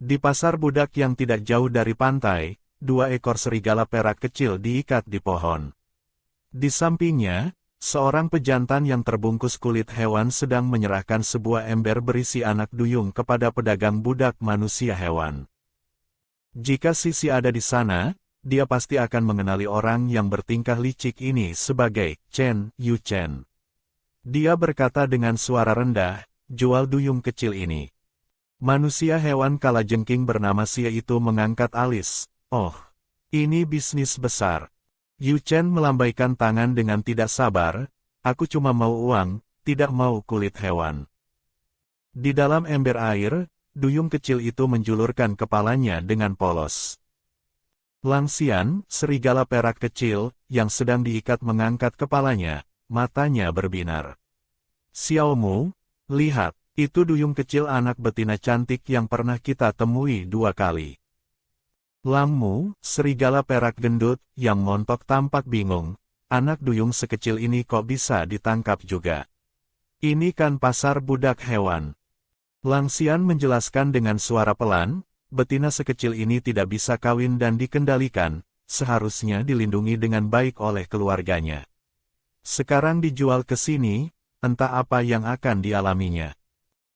Di pasar budak yang tidak jauh dari pantai, 2 ekor serigala perak kecil diikat di pohon. Di sampingnya, seorang pejantan yang terbungkus kulit hewan sedang menyerahkan sebuah ember berisi anak duyung kepada pedagang budak manusia hewan. Jika Sisi ada di sana, dia pasti akan mengenali orang yang bertingkah licik ini sebagai Chen Yuchen. Dia berkata dengan suara rendah, "Jual duyung kecil ini." Manusia hewan kalajengking bernama Xie itu mengangkat alis. "Oh, ini bisnis besar." Yuchen melambaikan tangan dengan tidak sabar, "Aku cuma mau uang, tidak mau kulit hewan." Di dalam ember air, duyung kecil itu menjulurkan kepalanya dengan polos. Langsian, serigala perak kecil, yang sedang diikat mengangkat kepalanya, matanya berbinar. "Xiaomu, lihat. Itu duyung kecil anak betina cantik yang pernah kita temui 2 kali." Langmu, serigala perak gendut, yang montok tampak bingung, "Anak duyung sekecil ini kok bisa ditangkap juga? Ini kan pasar budak hewan." Langsian menjelaskan dengan suara pelan, "Betina sekecil ini tidak bisa kawin dan dikendalikan, seharusnya dilindungi dengan baik oleh keluarganya. Sekarang dijual ke sini, entah apa yang akan dialaminya."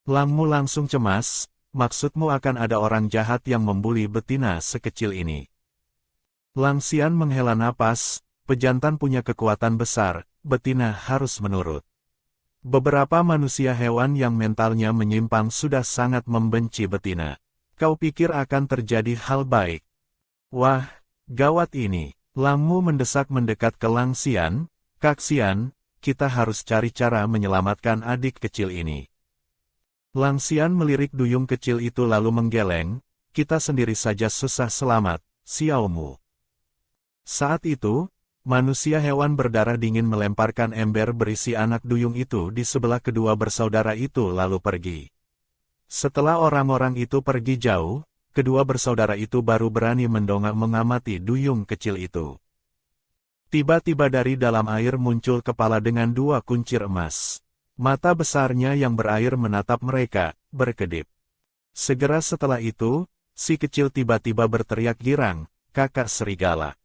Langmu langsung cemas, "Maksudmu akan ada orang jahat yang membuli betina sekecil ini?" Langsian menghela napas, "Pejantan punya kekuatan besar, betina harus menurut." Beberapa manusia hewan yang mentalnya menyimpang sudah sangat membenci betina. "Kau pikir akan terjadi hal baik?" "Wah, gawat ini." Langmu mendesak mendekat ke Langsian, "Kak Xian, kita harus cari cara menyelamatkan adik kecil ini." Langsian melirik duyung kecil itu lalu menggeleng, "Kita sendiri saja susah selamat, Xiaomu." Saat itu, manusia hewan berdarah dingin melemparkan ember berisi anak duyung itu di sebelah kedua bersaudara itu lalu pergi. Setelah orang-orang itu pergi jauh, kedua bersaudara itu baru berani mendongak mengamati duyung kecil itu. Tiba-tiba dari dalam air muncul kepala dengan 2 kuncir emas. Mata besarnya yang berair menatap mereka, berkedip. Segera setelah itu, si kecil tiba-tiba berteriak girang, "Kakak serigala!"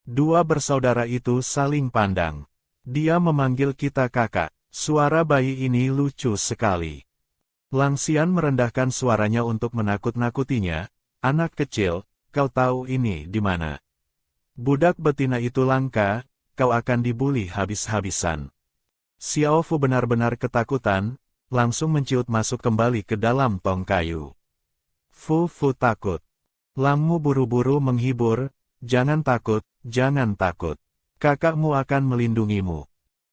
2 bersaudara itu saling pandang. "Dia memanggil kita kakak." Suara bayi ini lucu sekali. Langsian merendahkan suaranya untuk menakut-nakutinya, "Anak kecil, kau tahu ini di mana? Budak betina itu langka, kau akan dibuli habis-habisan." Xiaofu benar-benar ketakutan, langsung menciut masuk kembali ke dalam tong kayu. Fu takut. Langmu buru-buru menghibur, "Jangan takut, jangan takut. Kakakmu akan melindungimu."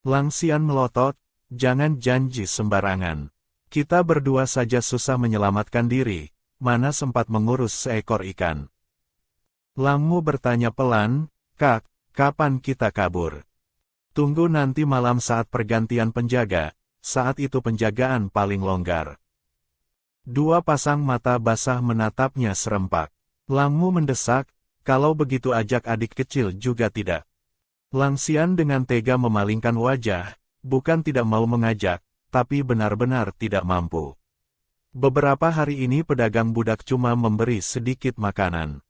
Langsian melotot, "Jangan janji sembarangan. Kita berdua saja susah menyelamatkan diri, mana sempat mengurus seekor ikan." Langmu bertanya pelan, "Kak, kapan kita kabur?" "Tunggu nanti malam saat pergantian penjaga, saat itu penjagaan paling longgar." 2 pasang mata basah menatapnya serempak. Langmu mendesak, "Kalau begitu ajak adik kecil juga tidak." Langsian dengan tega memalingkan wajah, bukan tidak mau mengajak, tapi benar-benar tidak mampu. Beberapa hari ini pedagang budak cuma memberi sedikit makanan.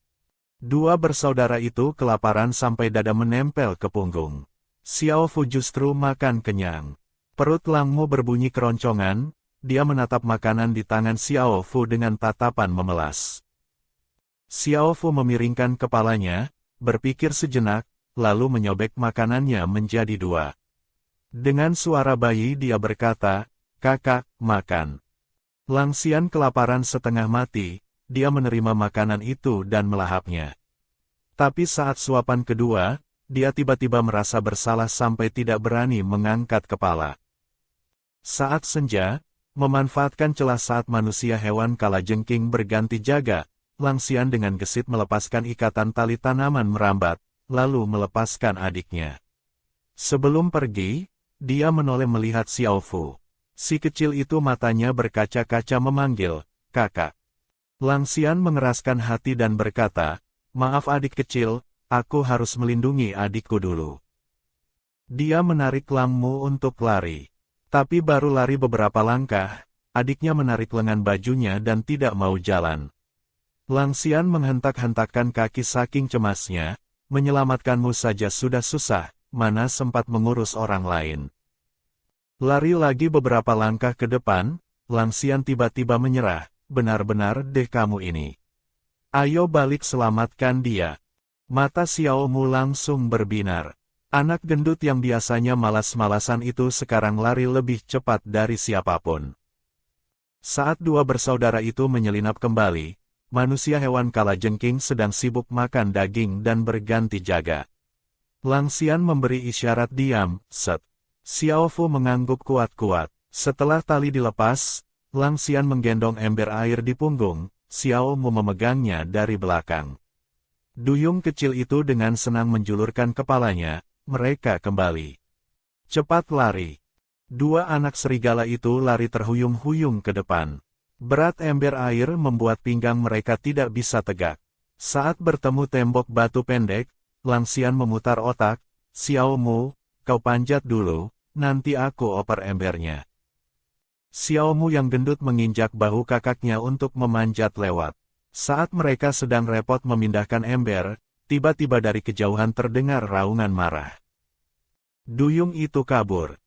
2 bersaudara itu kelaparan sampai dada menempel ke punggung. Xiaofu justru makan kenyang. Perut Langmu berbunyi keroncongan, dia menatap makanan di tangan Xiaofu dengan tatapan memelas. Xiaofu memiringkan kepalanya, berpikir sejenak, lalu menyobek makanannya menjadi 2. Dengan suara bayi dia berkata, "Kakak, makan." Langsian kelaparan setengah mati, dia menerima makanan itu dan melahapnya. Tapi saat suapan kedua, dia tiba-tiba merasa bersalah sampai tidak berani mengangkat kepala. Saat senja, memanfaatkan celah saat manusia hewan kalajengking berganti jaga, Langsian dengan gesit melepaskan ikatan tali tanaman merambat, lalu melepaskan adiknya. Sebelum pergi, dia menoleh melihat Xiaofu. Si kecil itu matanya berkaca-kaca memanggil, "Kakak." Langsian mengeraskan hati dan berkata, "Maaf adik kecil, aku harus melindungi adikku dulu." Dia menarik Langmu untuk lari. Tapi baru lari beberapa langkah, adiknya menarik lengan bajunya dan tidak mau jalan. Lang Xian menghentak-hentakkan kaki saking cemasnya, menyelamatkanmu saja sudah susah, mana sempat mengurus orang lain. Lari lagi beberapa langkah ke depan, Lang Xian tiba-tiba menyerah, benar-benar deh kamu ini. Ayo balik selamatkan dia. Mata Xiao Mu langsung berbinar. Anak gendut yang biasanya malas-malasan itu sekarang lari lebih cepat dari siapapun. Saat dua bersaudara itu menyelinap kembali, manusia hewan kalajengking sedang sibuk makan daging dan berganti jaga. Lang Xian memberi isyarat diam, set. Xiao Fu mengangguk kuat-kuat. Setelah tali dilepas, Lang Xian menggendong ember air di punggung, Xiao Mu memegangnya dari belakang. Duyung kecil itu dengan senang menjulurkan kepalanya, mereka kembali. Cepat lari. Dua anak serigala itu lari terhuyung-huyung ke depan. Berat ember air membuat pinggang mereka tidak bisa tegak. Saat bertemu tembok batu pendek, Lang Xian memutar otak, Xiao Mu, kau panjat dulu, nanti aku oper embernya. Xiao Mu yang gendut menginjak bahu kakaknya untuk memanjat lewat. Saat mereka sedang repot memindahkan ember, tiba-tiba dari kejauhan terdengar raungan marah. Duyung itu kabur.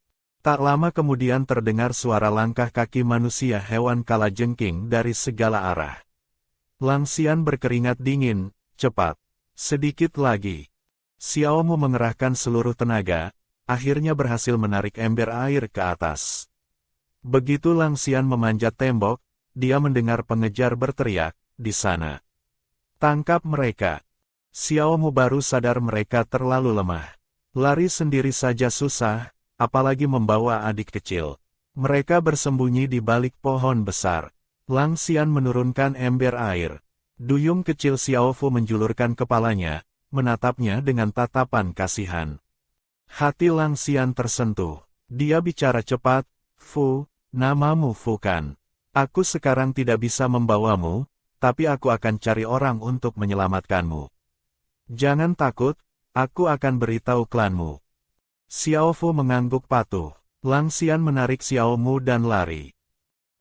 Tak lama kemudian terdengar suara langkah kaki manusia hewan kalajengking dari segala arah. Lang Xian berkeringat dingin, cepat. Sedikit lagi. Xiao Mu mengerahkan seluruh tenaga, akhirnya berhasil menarik ember air ke atas. Begitu Lang Xian memanjat tembok, dia mendengar pengejar berteriak, di sana. Tangkap mereka. Xiao Mu baru sadar mereka terlalu lemah. Lari sendiri saja susah, apalagi membawa adik kecil. Mereka bersembunyi di balik pohon besar. Lang Xian menurunkan ember air. Duyung kecil Xiao Fu menjulurkan kepalanya, menatapnya dengan tatapan kasihan. Hati Lang Xian tersentuh. Dia bicara cepat, Fu, namamu Fu kan? Aku sekarang tidak bisa membawamu, tapi aku akan cari orang untuk menyelamatkanmu. Jangan takut, aku akan beritahu klanmu. Xiao Fu mengangguk patuh. Lang Xian menarik Xiao Mu dan lari.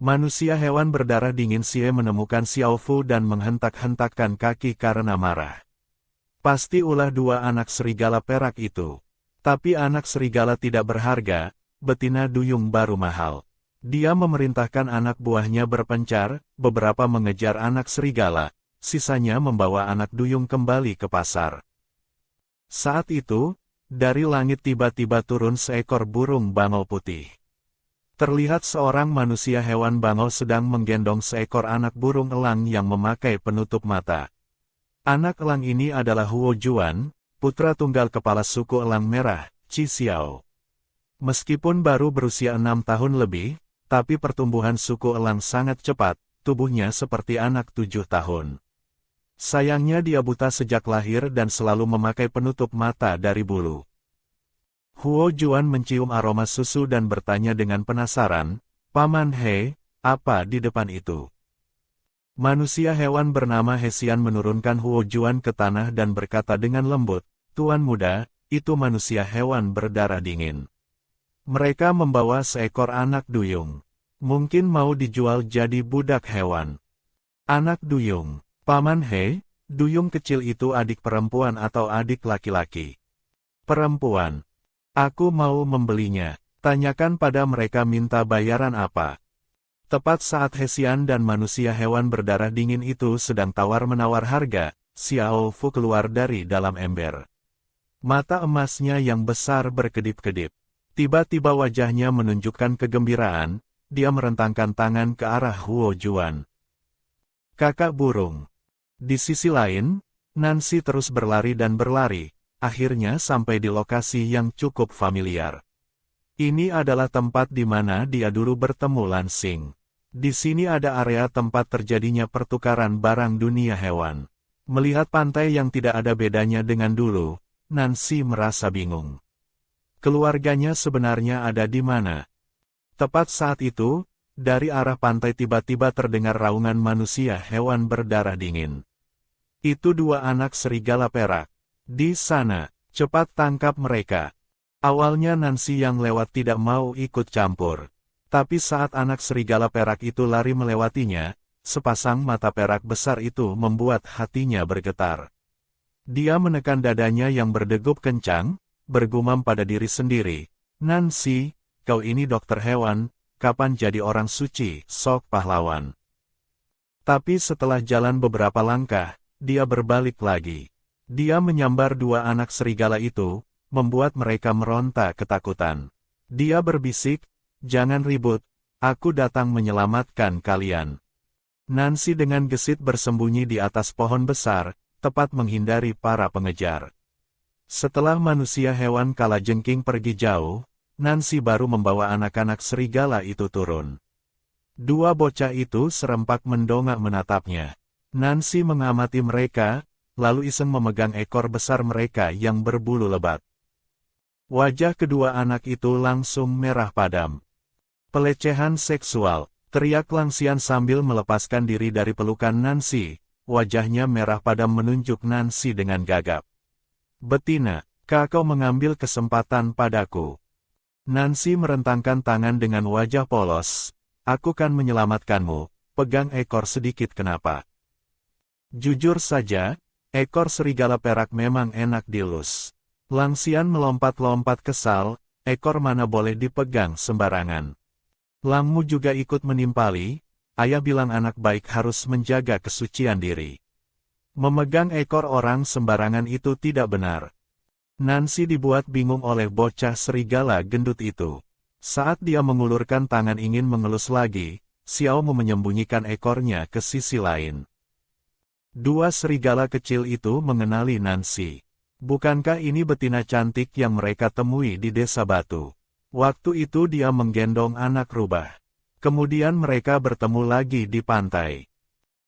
Manusia hewan berdarah dingin Xie menemukan Xiao Fu dan menghentak-hentakkan kaki karena marah. Pasti ulah dua anak serigala perak itu. Tapi anak serigala tidak berharga, betina duyung baru mahal. Dia memerintahkan anak buahnya berpencar, beberapa mengejar anak serigala, sisanya membawa anak duyung kembali ke pasar. Saat itu, dari langit tiba-tiba turun seekor burung bangau putih. Terlihat seorang manusia hewan bangau sedang menggendong seekor anak burung elang yang memakai penutup mata. Anak elang ini adalah Huo Juan, putra tunggal kepala suku elang merah, Qi Xiao. Meskipun baru berusia 6 tahun lebih, tapi pertumbuhan suku elang sangat cepat, tubuhnya seperti anak 7 tahun. Sayangnya dia buta sejak lahir dan selalu memakai penutup mata dari bulu. Huo Juan mencium aroma susu dan bertanya dengan penasaran, Paman He, apa di depan itu? Manusia hewan bernama Hesian menurunkan Huo Juan ke tanah dan berkata dengan lembut, Tuan muda, itu manusia hewan berdarah dingin. Mereka membawa seekor anak duyung. Mungkin mau dijual jadi budak hewan. Anak duyung. Paman He, duyung kecil itu adik perempuan atau adik laki-laki? Perempuan. Aku mau membelinya. Tanyakan pada mereka minta bayaran apa. Tepat saat Hesian dan manusia hewan berdarah dingin itu sedang tawar-menawar harga, Xiao Fu keluar dari dalam ember. Mata emasnya yang besar berkedip-kedip. Tiba-tiba wajahnya menunjukkan kegembiraan, dia merentangkan tangan ke arah Huo Juan. Kakak burung. Di sisi lain, Nancy terus berlari dan berlari, akhirnya sampai di lokasi yang cukup familiar. Ini adalah tempat di mana dia dulu bertemu Lansing. Di sini ada area tempat terjadinya pertukaran barang dunia hewan. Melihat pantai yang tidak ada bedanya dengan dulu, Nancy merasa bingung. Keluarganya sebenarnya ada di mana? Tepat saat itu, dari arah pantai tiba-tiba terdengar raungan manusia hewan berdarah dingin. Itu dua anak serigala perak. Di sana, cepat tangkap mereka. Awalnya Nancy yang lewat tidak mau ikut campur. Tapi saat anak serigala perak itu lari melewatinya, sepasang mata perak besar itu membuat hatinya bergetar. Dia menekan dadanya yang berdegup kencang, bergumam pada diri sendiri, "Nancy, kau ini dokter hewan, kapan jadi orang suci, sok pahlawan." Tapi setelah jalan beberapa langkah, dia berbalik lagi. Dia menyambar dua anak serigala itu, membuat mereka meronta ketakutan. Dia berbisik, "Jangan ribut, aku datang menyelamatkan kalian." Nancy dengan gesit bersembunyi di atas pohon besar, tepat menghindari para pengejar. Setelah manusia hewan kalajengking pergi jauh, Nancy baru membawa anak-anak serigala itu turun. Dua bocah itu serempak mendongak menatapnya. Nancy mengamati mereka, lalu iseng memegang ekor besar mereka yang berbulu lebat. Wajah kedua anak itu langsung merah padam. "Pelecehan seksual," teriak Langsian sambil melepaskan diri dari pelukan Nancy. Wajahnya merah padam menunjuk Nancy dengan gagap. "Betina, kau mengambil kesempatan padaku." Nancy merentangkan tangan dengan wajah polos. "Aku kan menyelamatkanmu, pegang ekor sedikit kenapa?" Jujur saja, ekor serigala perak memang enak dielus. Langsian melompat-lompat kesal, ekor mana boleh dipegang sembarangan. "Langmu juga ikut menimpali, ayah bilang anak baik harus menjaga kesucian diri. Memegang ekor orang sembarangan itu tidak benar." Nancy dibuat bingung oleh bocah serigala gendut itu. Saat dia mengulurkan tangan ingin mengelus lagi, Xiaomu menyembunyikan ekornya ke sisi lain. Dua serigala kecil itu mengenali Nancy. Bukankah ini betina cantik yang mereka temui di desa batu? Waktu itu dia menggendong anak rubah. Kemudian mereka bertemu lagi di pantai.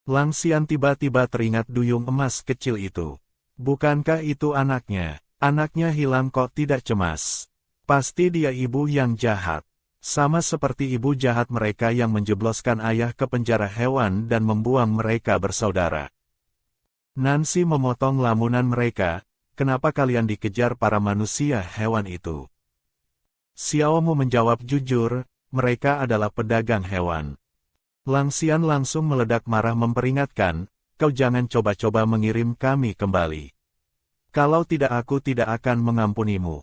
Langsian tiba-tiba teringat duyung emas kecil itu. Bukankah itu anaknya? Anaknya hilang kok tidak cemas. Pasti dia ibu yang jahat. Sama seperti ibu jahat mereka yang menjebloskan ayah ke penjara hewan dan membuang mereka bersaudara. Nancy memotong lamunan mereka, "Kenapa kalian dikejar para manusia hewan itu?" Xiaomu menjawab jujur, "Mereka adalah pedagang hewan." Langsian langsung meledak marah memperingatkan, "Kau jangan coba-coba mengirim kami kembali. Kalau tidak aku tidak akan mengampunimu."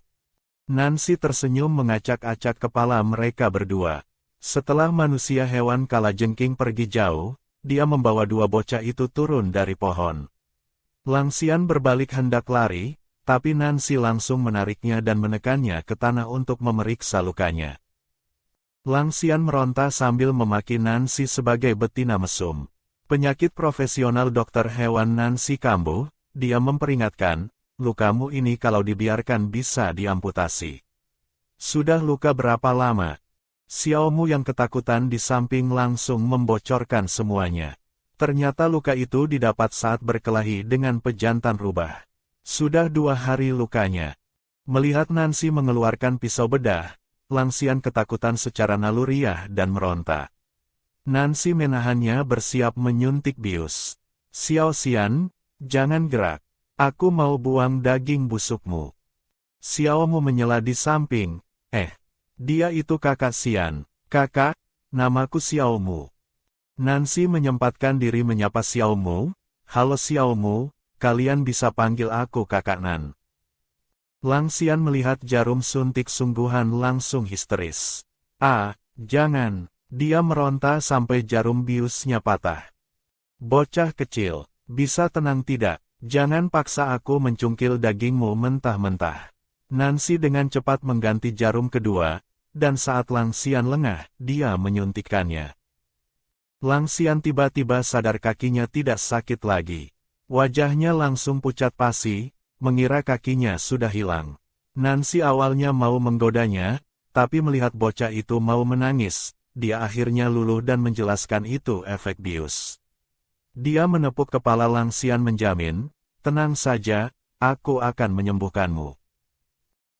Nancy tersenyum mengacak-acak kepala mereka berdua. Setelah manusia hewan kalajengking pergi jauh, dia membawa dua bocah itu turun dari pohon. Langsian berbalik hendak lari, tapi Nancy langsung menariknya dan menekannya ke tanah untuk memeriksa lukanya. Langsian meronta sambil memaki Nancy sebagai betina mesum. Penyakit profesional dokter hewan Nancy kambuh, dia memperingatkan, "Lukamu ini kalau dibiarkan bisa diamputasi." "Sudah luka berapa lama?" Xiaomu yang ketakutan di samping langsung membocorkan semuanya. Ternyata luka itu didapat saat berkelahi dengan pejantan rubah. "Sudah 2 hari lukanya." Melihat Nancy mengeluarkan pisau bedah, Langsian ketakutan secara naluriah dan meronta. Nancy menahannya bersiap menyuntik bius. "Xiao Xian, jangan gerak. Aku mau buang daging busukmu." Xiaomu menyela di samping, dia itu kakak Xian." "Kakak, namaku Xiaomu." Nancy menyempatkan diri menyapa Xiaomu, "Halo Xiaomu, kalian bisa panggil aku Kakak Nan." Langsian melihat jarum suntik sungguhan langsung histeris. "Ah, jangan." Dia meronta sampai jarum biusnya patah. "Bocah kecil, bisa tenang tidak? Jangan paksa aku mencungkil dagingmu mentah-mentah." Nancy dengan cepat mengganti jarum kedua, dan saat Langsian lengah, dia menyuntikkannya. Langsian tiba-tiba sadar kakinya tidak sakit lagi. Wajahnya langsung pucat pasi, mengira kakinya sudah hilang. Nancy awalnya mau menggodanya, tapi melihat bocah itu mau menangis, dia akhirnya luluh dan menjelaskan itu efek bius. Dia menepuk kepala Langsian menjamin, "Tenang saja, aku akan menyembuhkanmu."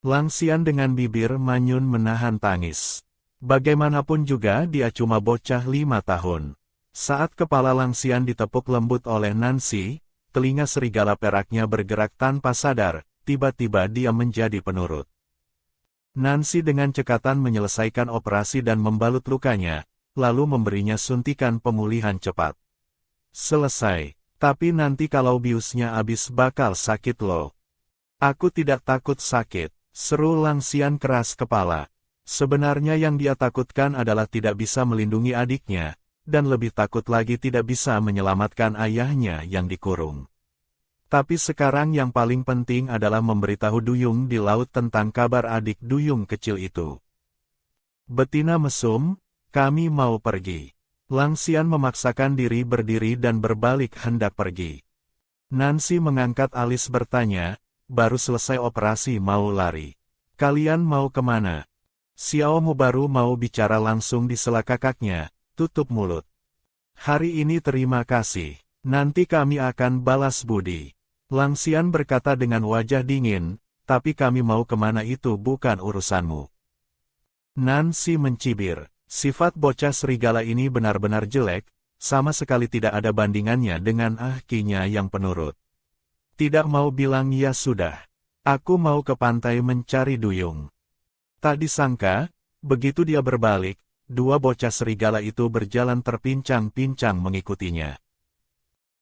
Langsian dengan bibir manyun menahan tangis. Bagaimanapun juga dia cuma bocah 5 tahun. Saat kepala Langsian ditepuk lembut oleh Nancy, telinga serigala peraknya bergerak tanpa sadar, tiba-tiba dia menjadi penurut. Nancy dengan cekatan menyelesaikan operasi dan membalut lukanya, lalu memberinya suntikan pemulihan cepat. Selesai. Tapi nanti kalau biusnya habis bakal sakit loh. Aku tidak takut sakit, seru Lang Xian keras kepala. Sebenarnya yang dia takutkan adalah tidak bisa melindungi adiknya, dan lebih takut lagi tidak bisa menyelamatkan ayahnya yang dikurung. Tapi sekarang yang paling penting adalah memberitahu Duyung di laut tentang kabar adik Duyung kecil itu. Betina mesum, kami mau pergi. Lang Xian memaksakan diri berdiri dan berbalik hendak pergi. Nancy mengangkat alis bertanya, baru selesai operasi mau lari. Kalian mau kemana? Xiao Mu baru mau bicara langsung di sela kakaknya, tutup mulut. Hari ini terima kasih, nanti kami akan balas budi. Lang Xian berkata dengan wajah dingin, tapi kami mau kemana itu bukan urusanmu. Nancy mencibir. Sifat bocah serigala ini benar-benar jelek, sama sekali tidak ada bandingannya dengan ahkinya yang penurut. Tidak mau bilang ya sudah. Aku mau ke pantai mencari Duyung. Tak disangka, begitu dia berbalik, dua bocah serigala itu berjalan terpincang-pincang mengikutinya.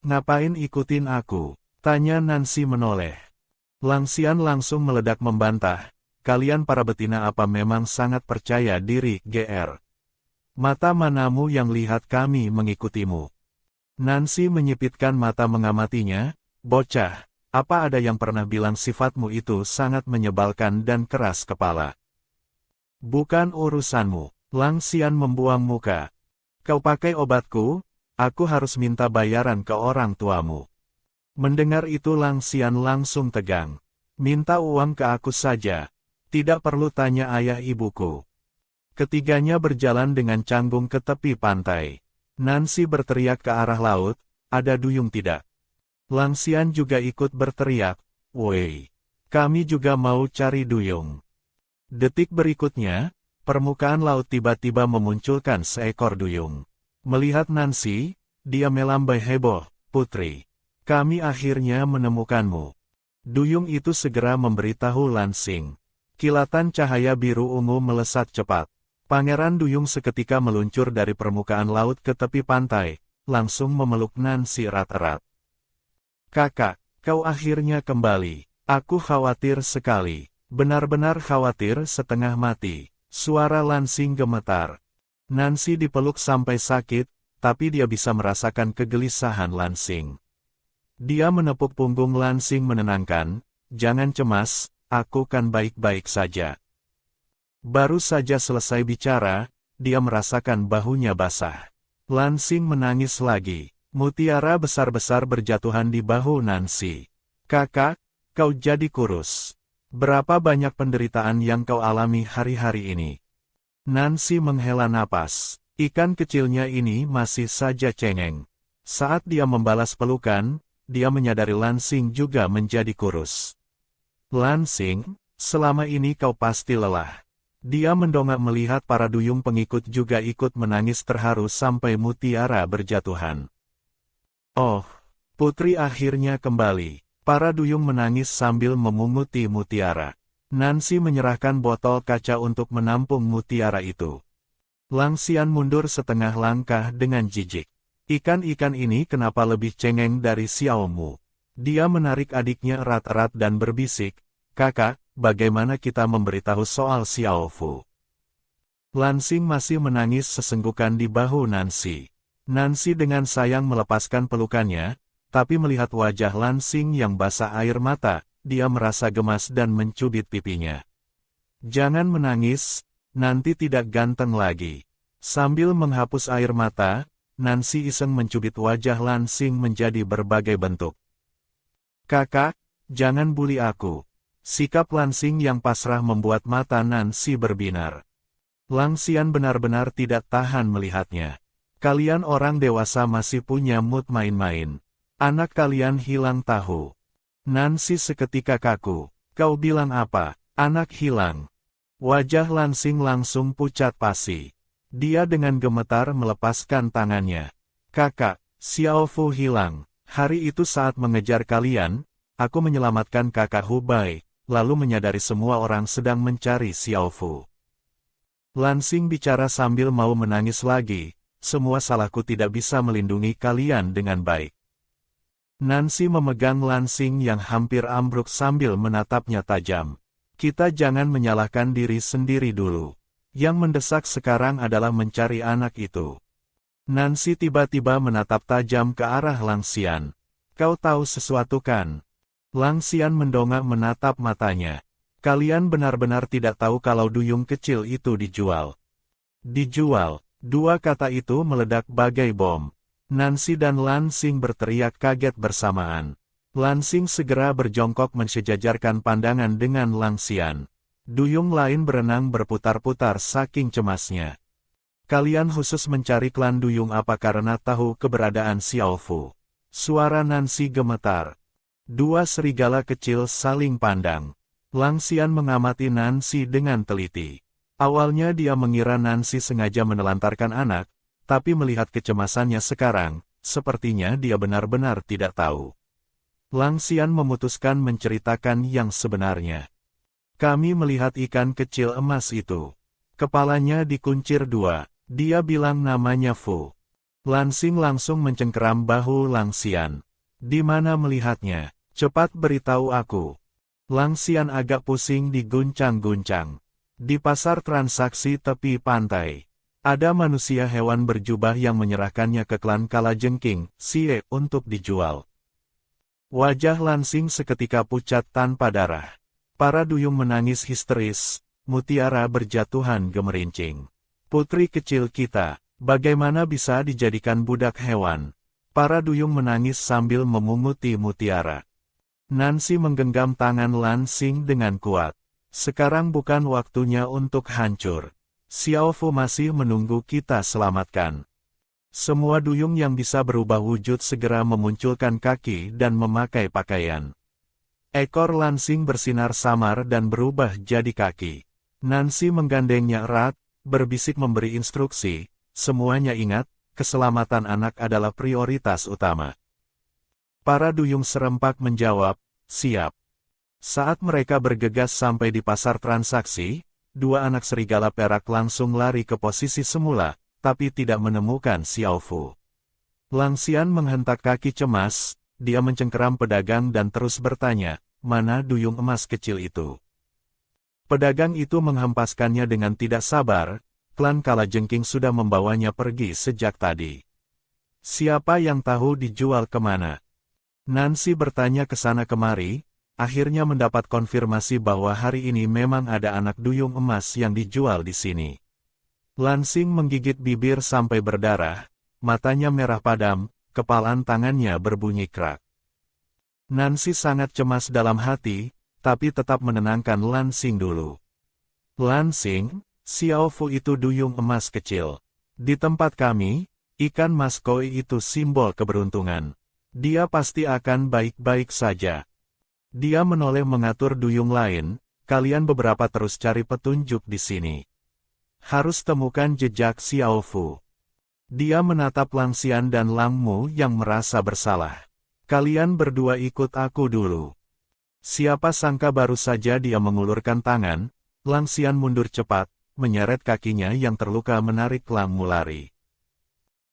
Ngapain ikutin aku? Tanya Nancy menoleh. Lang Xian langsung meledak membantah, kalian para betina apa memang sangat percaya diri, GR? Mata manamu yang lihat kami mengikutimu? Nancy menyipitkan mata mengamatinya, bocah, apa ada yang pernah bilang sifatmu itu sangat menyebalkan dan keras kepala? Bukan urusanmu. Lang Xian membuang muka. Kau pakai obatku, aku harus minta bayaran ke orang tuamu. Mendengar itu Lang Xian langsung tegang. Minta uang ke aku saja. Tidak perlu tanya ayah ibuku. Ketiganya berjalan dengan canggung ke tepi pantai. Nancy berteriak ke arah laut, ada Duyung tidak? Lang Xian juga ikut berteriak, woi, kami juga mau cari Duyung. Detik berikutnya, permukaan laut tiba-tiba memunculkan seekor Duyung. Melihat Nancy, dia melambai heboh, putri. Kami akhirnya menemukanmu. Duyung itu segera memberitahu Lan Xing. Kilatan cahaya biru ungu melesat cepat. Pangeran Duyung seketika meluncur dari permukaan laut ke tepi pantai, langsung memeluk Nancy erat-erat. Kakak, kau akhirnya kembali. Aku khawatir sekali. Benar-benar khawatir setengah mati. Suara Lan Xing gemetar. Nancy dipeluk sampai sakit, tapi dia bisa merasakan kegelisahan Lan Xing. Dia menepuk punggung Lan Xing menenangkan, jangan cemas, aku kan baik-baik saja. Baru saja selesai bicara, dia merasakan bahunya basah. Lan Xing menangis lagi. Mutiara besar-besar berjatuhan di bahu Nancy. Kakak, kau jadi kurus. Berapa banyak penderitaan yang kau alami hari-hari ini? Nancy menghela napas. Ikan kecilnya ini masih saja cengeng. Saat dia membalas pelukan, dia menyadari Lan Xing juga menjadi kurus. Lan Xing, selama ini kau pasti lelah. Dia mendongak melihat para Duyung pengikut juga ikut menangis terharu sampai mutiara berjatuhan. Oh, putri akhirnya kembali. Para Duyung menangis sambil memunguti mutiara. Nancy menyerahkan botol kaca untuk menampung mutiara itu. Lang Xian mundur setengah langkah dengan jijik. Ikan-ikan ini kenapa lebih cengeng dari Xiao Mu? Dia menarik adiknya erat-erat dan berbisik, kakak, bagaimana kita memberitahu soal Xiao Fu? Lan Xing masih menangis sesenggukan di bahu Nancy. Nancy dengan sayang melepaskan pelukannya, tapi melihat wajah Lan Xing yang basah air mata, dia merasa gemas dan mencubit pipinya. Jangan menangis, nanti tidak ganteng lagi. Sambil menghapus air mata, Nancy iseng mencubit wajah Lan Xing menjadi berbagai bentuk. Kakak, jangan bully aku. Sikap Lan Xing yang pasrah membuat mata Nancy berbinar. Lang Xian benar-benar tidak tahan melihatnya. Kalian orang dewasa masih punya mood main-main. Anak kalian hilang tahu. Nancy seketika kaku. Kau bilang apa? Anak hilang. Wajah Lan Xing langsung pucat pasi. Dia dengan gemetar melepaskan tangannya. Kakak, Xiao Fu hilang. Hari itu saat mengejar kalian, aku menyelamatkan kakak Hubai, lalu menyadari semua orang sedang mencari Xiao Fu. Lan Xing bicara sambil mau menangis lagi, semua salahku tidak bisa melindungi kalian dengan baik. Nancy memegang lansing yang hampir ambruk sambil menatapnya tajam. Kita jangan menyalahkan diri sendiri dulu. Yang mendesak sekarang adalah mencari anak itu. Nancy tiba-tiba menatap tajam ke arah Langxian. Kau tahu sesuatu kan? Langxian mendongak menatap matanya. Kalian benar-benar tidak tahu kalau duyung kecil itu dijual. Dijual. Dua kata itu meledak bagai bom. Nancy dan Lansing berteriak kaget bersamaan. Lansing segera berjongkok mensejajarkan pandangan dengan Langxian. Duyung lain berenang berputar-putar saking cemasnya. Kalian khusus mencari klan duyung apa karena tahu keberadaan Xiao Fu? Suara Nancy gemetar. Dua serigala kecil saling pandang. Langxian mengamati Nancy dengan teliti. Awalnya dia mengira Nancy sengaja menelantarkan anak, tapi melihat kecemasannya sekarang, sepertinya dia benar-benar tidak tahu. Langxian memutuskan menceritakan yang sebenarnya. Kami melihat ikan kecil emas itu. Kepalanya dikuncir dua, dia bilang namanya Fu. Lansing langsung mencengkeram bahu Langxian. Di mana melihatnya? Cepat beritahu aku. Langxian agak pusing diguncang-guncang. Di pasar transaksi tepi pantai, ada manusia hewan berjubah yang menyerahkannya ke klan Kalajengking, Xie, untuk dijual. Wajah Lansing seketika pucat tanpa darah. Para duyung menangis histeris, mutiara berjatuhan gemerincing. Putri kecil kita, bagaimana bisa dijadikan budak hewan? Para duyung menangis sambil memunguti mutiara. Nancy menggenggam tangan Lansing dengan kuat. Sekarang bukan waktunya untuk hancur. Xiao Fu masih menunggu kita selamatkan. Semua duyung yang bisa berubah wujud segera memunculkan kaki dan memakai pakaian. Ekor Lansing bersinar samar dan berubah jadi kaki. Nancy menggandengnya erat, berbisik memberi instruksi, semuanya ingat, keselamatan anak adalah prioritas utama. Para duyung serempak menjawab, siap. Saat mereka bergegas sampai di pasar transaksi, dua anak serigala perak langsung lari ke posisi semula, tapi tidak menemukan Xiao Fu. Langxian menghentak kaki cemas, dia mencengkeram pedagang dan terus bertanya, mana duyung emas kecil itu? Pedagang itu menghempaskannya dengan tidak sabar, klan Kalajengking sudah membawanya pergi sejak tadi. Siapa yang tahu dijual kemana? Nancy bertanya ke sana kemari, akhirnya mendapat konfirmasi bahwa hari ini memang ada anak duyung emas yang dijual di sini. Lansing menggigit bibir sampai berdarah, matanya merah padam, kepalan tangannya berbunyi krak. Nancy sangat cemas dalam hati, tapi tetap menenangkan Lansing dulu. Lansing, Xiao Fu itu duyung emas kecil. Di tempat kami, ikan mas koi itu simbol keberuntungan. Dia pasti akan baik-baik saja. Dia menoleh mengatur duyung lain, kalian beberapa terus cari petunjuk di sini. Harus temukan jejak Xiao Fu. Dia menatap Langxian dan Langmu yang merasa bersalah. Kalian berdua ikut aku dulu. Siapa sangka baru saja dia mengulurkan tangan, Langxian mundur cepat, menyeret kakinya yang terluka menarik Langmu lari.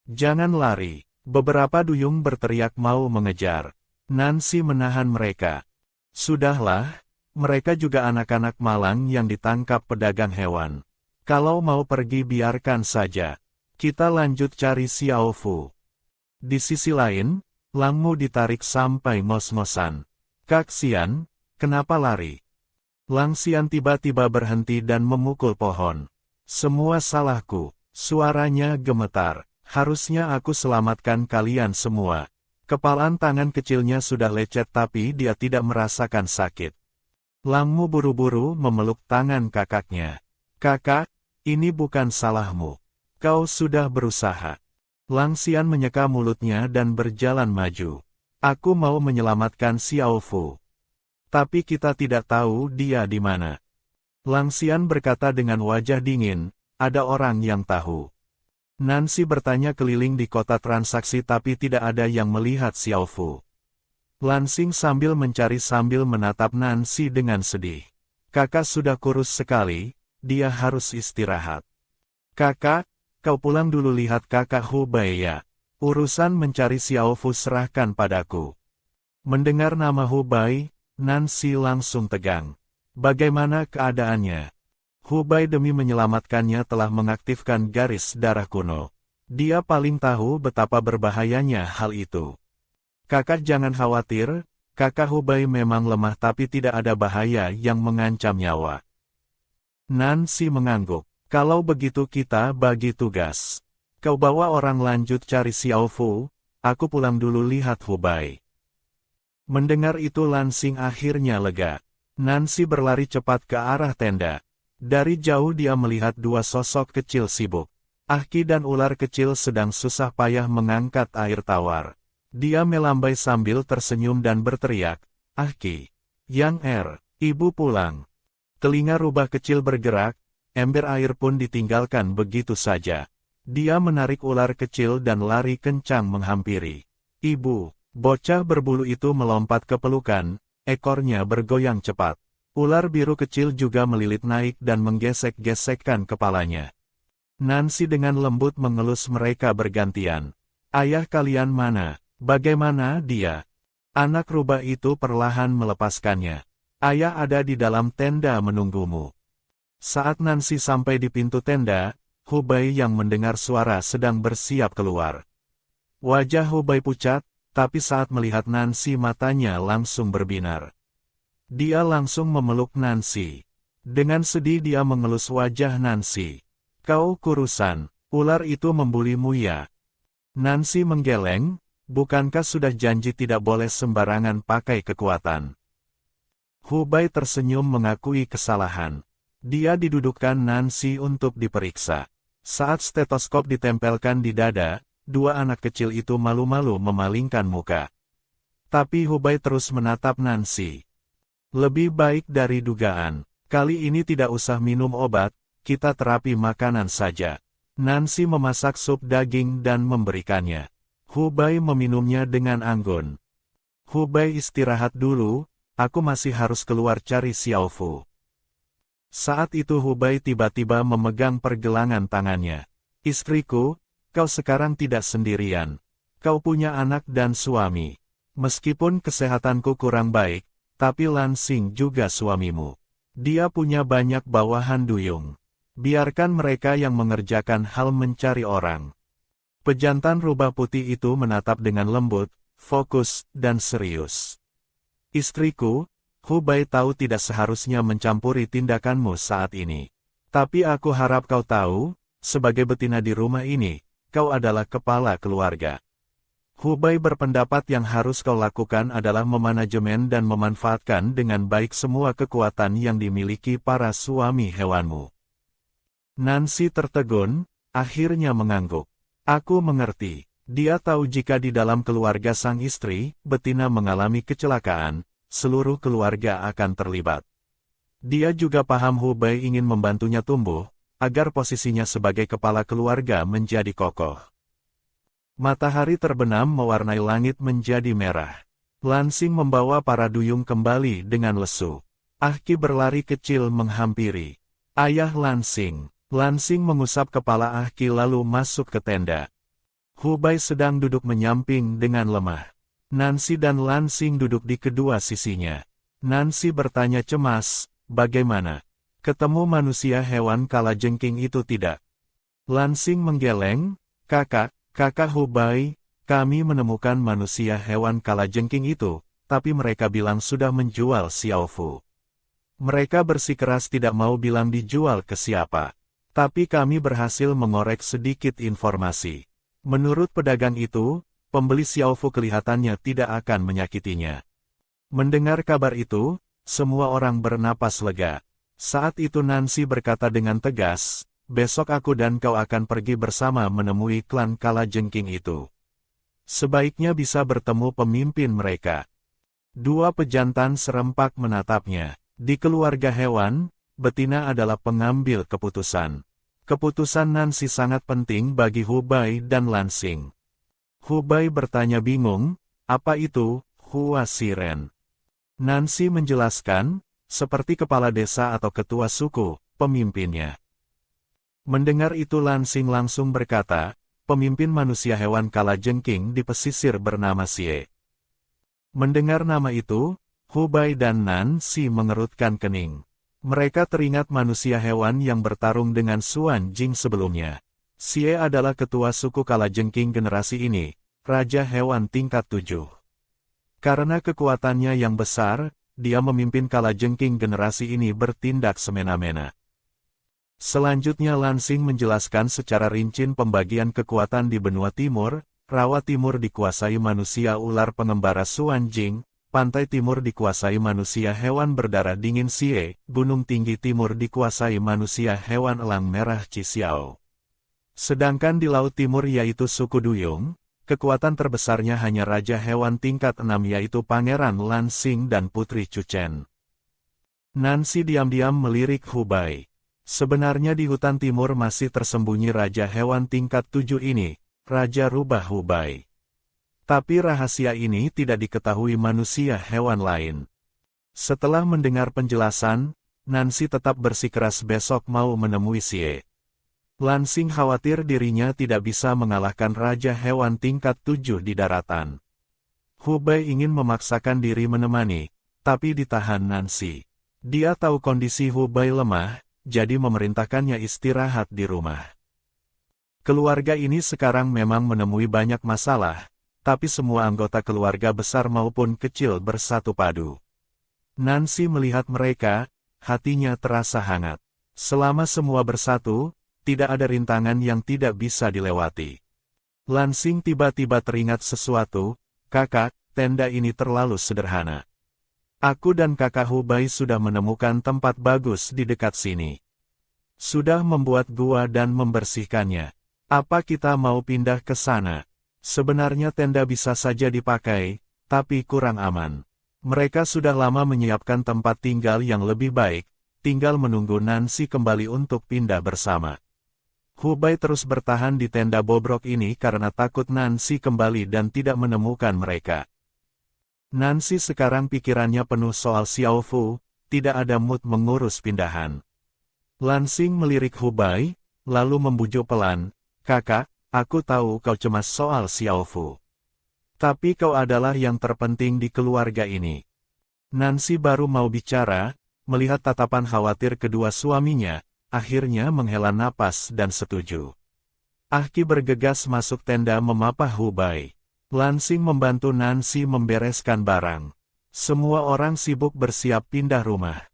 Jangan lari, beberapa duyung berteriak mau mengejar. Nancy menahan mereka. Sudahlah, mereka juga anak-anak malang yang ditangkap pedagang hewan. Kalau mau pergi biarkan saja. Kita lanjut cari Xiao Fu. Di sisi lain, Langmu ditarik sampai ngos-ngosan. Kak Xian, kenapa lari? Langxian tiba-tiba berhenti dan memukul pohon. Semua salahku, suaranya gemetar. Harusnya aku selamatkan kalian semua. Kepalan tangan kecilnya sudah lecet tapi dia tidak merasakan sakit. Langmu buru-buru memeluk tangan kakaknya. Kakak, ini bukan salahmu. Kau sudah berusaha. Langxian menyeka mulutnya dan berjalan maju. Aku mau menyelamatkan Xiao Fu. Tapi kita tidak tahu dia di mana. Langxian berkata dengan wajah dingin, ada orang yang tahu. Nancy bertanya keliling di kota transaksi tapi tidak ada yang melihat Xiao Fu. Lansing sambil mencari sambil menatap Nancy dengan sedih. Kakak sudah kurus sekali, dia harus istirahat. Kakak, kau pulang dulu lihat kakak Hubei ya. Urusan mencari Xiao Fu serahkan padaku. Mendengar nama Hubei, Nancy langsung tegang. Bagaimana keadaannya? Hubei demi menyelamatkannya telah mengaktifkan garis darah kuno. Dia paling tahu betapa berbahayanya hal itu. Kakak jangan khawatir, kakak Hubei memang lemah tapi tidak ada bahaya yang mengancam nyawa. Nancy mengangguk. Kalau begitu kita bagi tugas. Kau bawa orang lanjut cari Xiao Fu, aku pulang dulu lihat Hubei. Mendengar itu Lansing akhirnya lega. Nancy berlari cepat ke arah tenda. Dari jauh dia melihat dua sosok kecil sibuk. Ahki dan ular kecil sedang susah payah mengangkat air tawar. Dia melambai sambil tersenyum dan berteriak, Ahki, Yang ibu pulang. Telinga rubah kecil bergerak, ember air pun ditinggalkan begitu saja. Dia menarik ular kecil dan lari kencang menghampiri. Ibu, bocah berbulu itu melompat ke pelukan, ekornya bergoyang cepat. Ular biru kecil juga melilit naik dan menggesek-gesekkan kepalanya. Nancy dengan lembut mengelus mereka bergantian. Ayah kalian mana? Bagaimana dia? Anak rubah itu perlahan melepaskannya. Ayah ada di dalam tenda menunggumu. Saat Nancy sampai di pintu tenda, Hubei yang mendengar suara sedang bersiap keluar. Wajah Hubei pucat, tapi saat melihat Nancy matanya langsung berbinar. Dia langsung memeluk Nancy. Dengan sedih dia mengelus wajah Nancy. Kau kurusan, ular itu membulimu ya? Nancy menggeleng, bukankah sudah janji tidak boleh sembarangan pakai kekuatan? Hubei tersenyum mengakui kesalahan. Dia didudukkan Nancy untuk diperiksa. Saat stetoskop ditempelkan di dada, dua anak kecil itu malu-malu memalingkan muka. Tapi Hubei terus menatap Nancy. Lebih baik dari dugaan. Kali ini tidak usah minum obat, kita terapi makanan saja. Nancy memasak sup daging dan memberikannya. Hubei meminumnya dengan anggun. Hubei istirahat dulu, aku masih harus keluar cari Xiao Fu. Saat itu Hubei tiba-tiba memegang pergelangan tangannya. Istriku, kau sekarang tidak sendirian. Kau punya anak dan suami. Meskipun kesehatanku kurang baik, tapi Lansing juga suamimu. Dia punya banyak bawahan duyung. Biarkan mereka yang mengerjakan hal mencari orang. Pejantan rubah putih itu menatap dengan lembut, fokus, dan serius. Istriku, Hubei tahu tidak seharusnya mencampuri tindakanmu saat ini. Tapi aku harap kau tahu, sebagai betina di rumah ini, kau adalah kepala keluarga. Hubei berpendapat yang harus kau lakukan adalah memanajemen dan memanfaatkan dengan baik semua kekuatan yang dimiliki para suami hewanmu. Nancy tertegun, akhirnya mengangguk. Aku mengerti. Dia tahu jika di dalam keluarga sang istri, betina mengalami kecelakaan, seluruh keluarga akan terlibat. Dia juga paham Hubei ingin membantunya tumbuh, agar posisinya sebagai kepala keluarga menjadi kokoh. Matahari terbenam mewarnai langit menjadi merah. Lansing membawa para duyung kembali dengan lesu. Ahki berlari kecil menghampiri. Ayah Lansing. Lansing mengusap kepala Ahki lalu masuk ke tenda. Hubei sedang duduk menyamping dengan lemah. Nancy dan Lansing duduk di kedua sisinya. Nancy bertanya cemas, bagaimana? Ketemu manusia hewan kalajengking itu tidak? Lansing menggeleng, kakak Hubei, kami menemukan manusia hewan kalajengking itu, tapi mereka bilang sudah menjual Xiao Fu. Mereka bersikeras tidak mau bilang dijual ke siapa. Tapi kami berhasil mengorek sedikit informasi. Menurut pedagang itu, pembeli Xiao Fu kelihatannya tidak akan menyakitinya. Mendengar kabar itu, semua orang bernapas lega. Saat itu Nancy berkata dengan tegas, besok aku dan kau akan pergi bersama menemui klan kalajengking itu. Sebaiknya bisa bertemu pemimpin mereka. Dua pejantan serempak menatapnya. Di keluarga hewan, betina adalah pengambil keputusan. Keputusan Nancy sangat penting bagi Hubei dan Lansing. Hubei bertanya bingung, apa itu, Hua Siren? Nancy menjelaskan, seperti kepala desa atau ketua suku, pemimpinnya. Mendengar itu Lansing langsung berkata, pemimpin manusia hewan kalajengking di pesisir bernama Xie. Mendengar nama itu, Hubai dan Nancy mengerutkan kening. Mereka teringat manusia hewan yang bertarung dengan Xuan Jing sebelumnya. Xie adalah ketua suku kalajengking generasi ini, Raja Hewan tingkat 7. Karena kekuatannya yang besar, dia memimpin kalajengking generasi ini bertindak semena-mena. Selanjutnya Lansing menjelaskan secara rinci pembagian kekuatan di benua timur. Rawa timur dikuasai manusia ular pengembara Xuan Jing, pantai timur dikuasai manusia hewan berdarah dingin Xie, gunung tinggi timur dikuasai manusia hewan elang merah Xiao. Sedangkan di laut timur yaitu suku Duyung, kekuatan terbesarnya hanya Raja Hewan tingkat 6 yaitu Pangeran Lansing dan Putri Chuchen. Nancy diam-diam melirik Hubai. Sebenarnya di hutan timur masih tersembunyi Raja Hewan tingkat 7 ini, Raja Rubah Hubai. Tapi rahasia ini tidak diketahui manusia hewan lain. Setelah mendengar penjelasan, Nancy tetap bersikeras besok mau menemui Xie. Lansing khawatir dirinya tidak bisa mengalahkan Raja Hewan tingkat 7 di daratan. Hubai ingin memaksakan diri menemani, tapi ditahan Nancy. Dia tahu kondisi Hubai lemah, jadi memerintahkannya istirahat di rumah. Keluarga ini sekarang memang menemui banyak masalah, tapi semua anggota keluarga besar maupun kecil bersatu padu. Nancy melihat mereka, hatinya terasa hangat. Selama semua bersatu, tidak ada rintangan yang tidak bisa dilewati. Lansing tiba-tiba teringat sesuatu, kakak, tenda ini terlalu sederhana. Aku dan kakak Hubai sudah menemukan tempat bagus di dekat sini. Sudah membuat gua dan membersihkannya. Apa kita mau pindah ke sana? Sebenarnya tenda bisa saja dipakai, tapi kurang aman. Mereka sudah lama menyiapkan tempat tinggal yang lebih baik, tinggal menunggu Nancy kembali untuk pindah bersama. Hubai terus bertahan di tenda bobrok ini karena takut Nancy kembali dan tidak menemukan mereka. Nancy sekarang pikirannya penuh soal Xiao Fu, tidak ada mood mengurus pindahan. Lansing melirik Hubai, lalu membujuk pelan, kakak, aku tahu kau cemas soal Xiao Fu. Tapi kau adalah yang terpenting di keluarga ini. Nancy baru mau bicara, melihat tatapan khawatir kedua suaminya, akhirnya menghela napas dan setuju. Ahki bergegas masuk tenda memapah Hubai. Lansing membantu Nancy membereskan barang. Semua orang sibuk bersiap pindah rumah.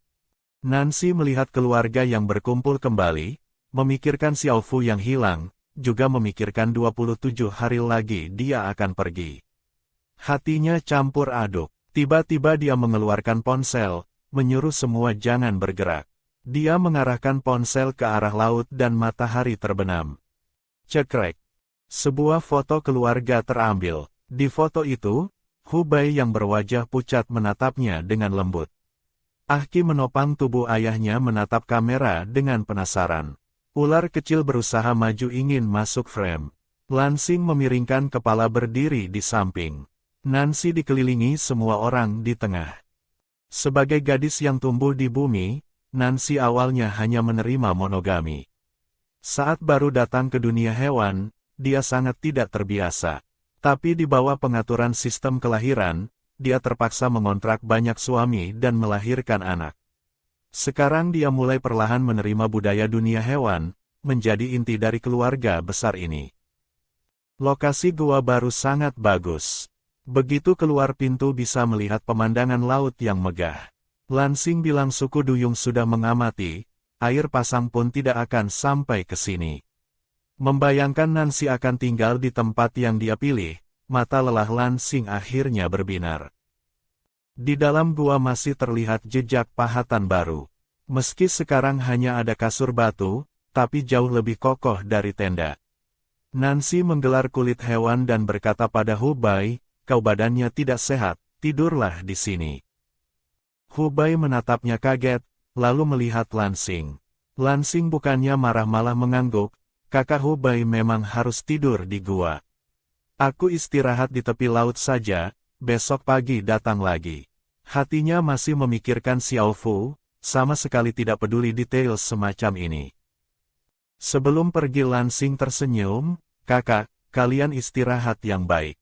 Nancy melihat keluarga yang berkumpul kembali, memikirkan Xiao Fu yang hilang, juga memikirkan 27 hari lagi dia akan pergi. Hatinya campur aduk. Tiba-tiba dia mengeluarkan ponsel, menyuruh semua jangan bergerak. Dia mengarahkan ponsel ke arah laut dan matahari terbenam. Cekrek. Sebuah foto keluarga terambil. Di foto itu, Hubai yang berwajah pucat menatapnya dengan lembut. Ahki menopang tubuh ayahnya menatap kamera dengan penasaran. Ular kecil berusaha maju ingin masuk frame. Lansing memiringkan kepala berdiri di samping. Nancy dikelilingi semua orang di tengah. Sebagai gadis yang tumbuh di bumi, Nancy awalnya hanya menerima monogami. Saat baru datang ke dunia hewan, dia sangat tidak terbiasa. Tapi di bawah pengaturan sistem kelahiran, dia terpaksa mengontrak banyak suami dan melahirkan anak. Sekarang dia mulai perlahan menerima budaya dunia hewan, menjadi inti dari keluarga besar ini. Lokasi gua baru sangat bagus. Begitu keluar pintu bisa melihat pemandangan laut yang megah. Lansing bilang suku Duyung sudah mengamati, air pasang pun tidak akan sampai ke sini. Membayangkan Nancy akan tinggal di tempat yang dia pilih, mata lelah Lansing akhirnya berbinar. Di dalam gua masih terlihat jejak pahatan baru. Meski sekarang hanya ada kasur batu, tapi jauh lebih kokoh dari tenda. Nancy menggelar kulit hewan dan berkata pada Hubai, kau badannya tidak sehat, tidurlah di sini. Hubai menatapnya kaget, lalu melihat Lansing. Lansing bukannya marah malah mengangguk, kakak Hubai memang harus tidur di gua. Aku istirahat di tepi laut saja, besok pagi datang lagi. Hatinya masih memikirkan Xiao Fu, sama sekali tidak peduli detail semacam ini. Sebelum pergi Lansing tersenyum, "Kakak, kalian istirahat yang baik.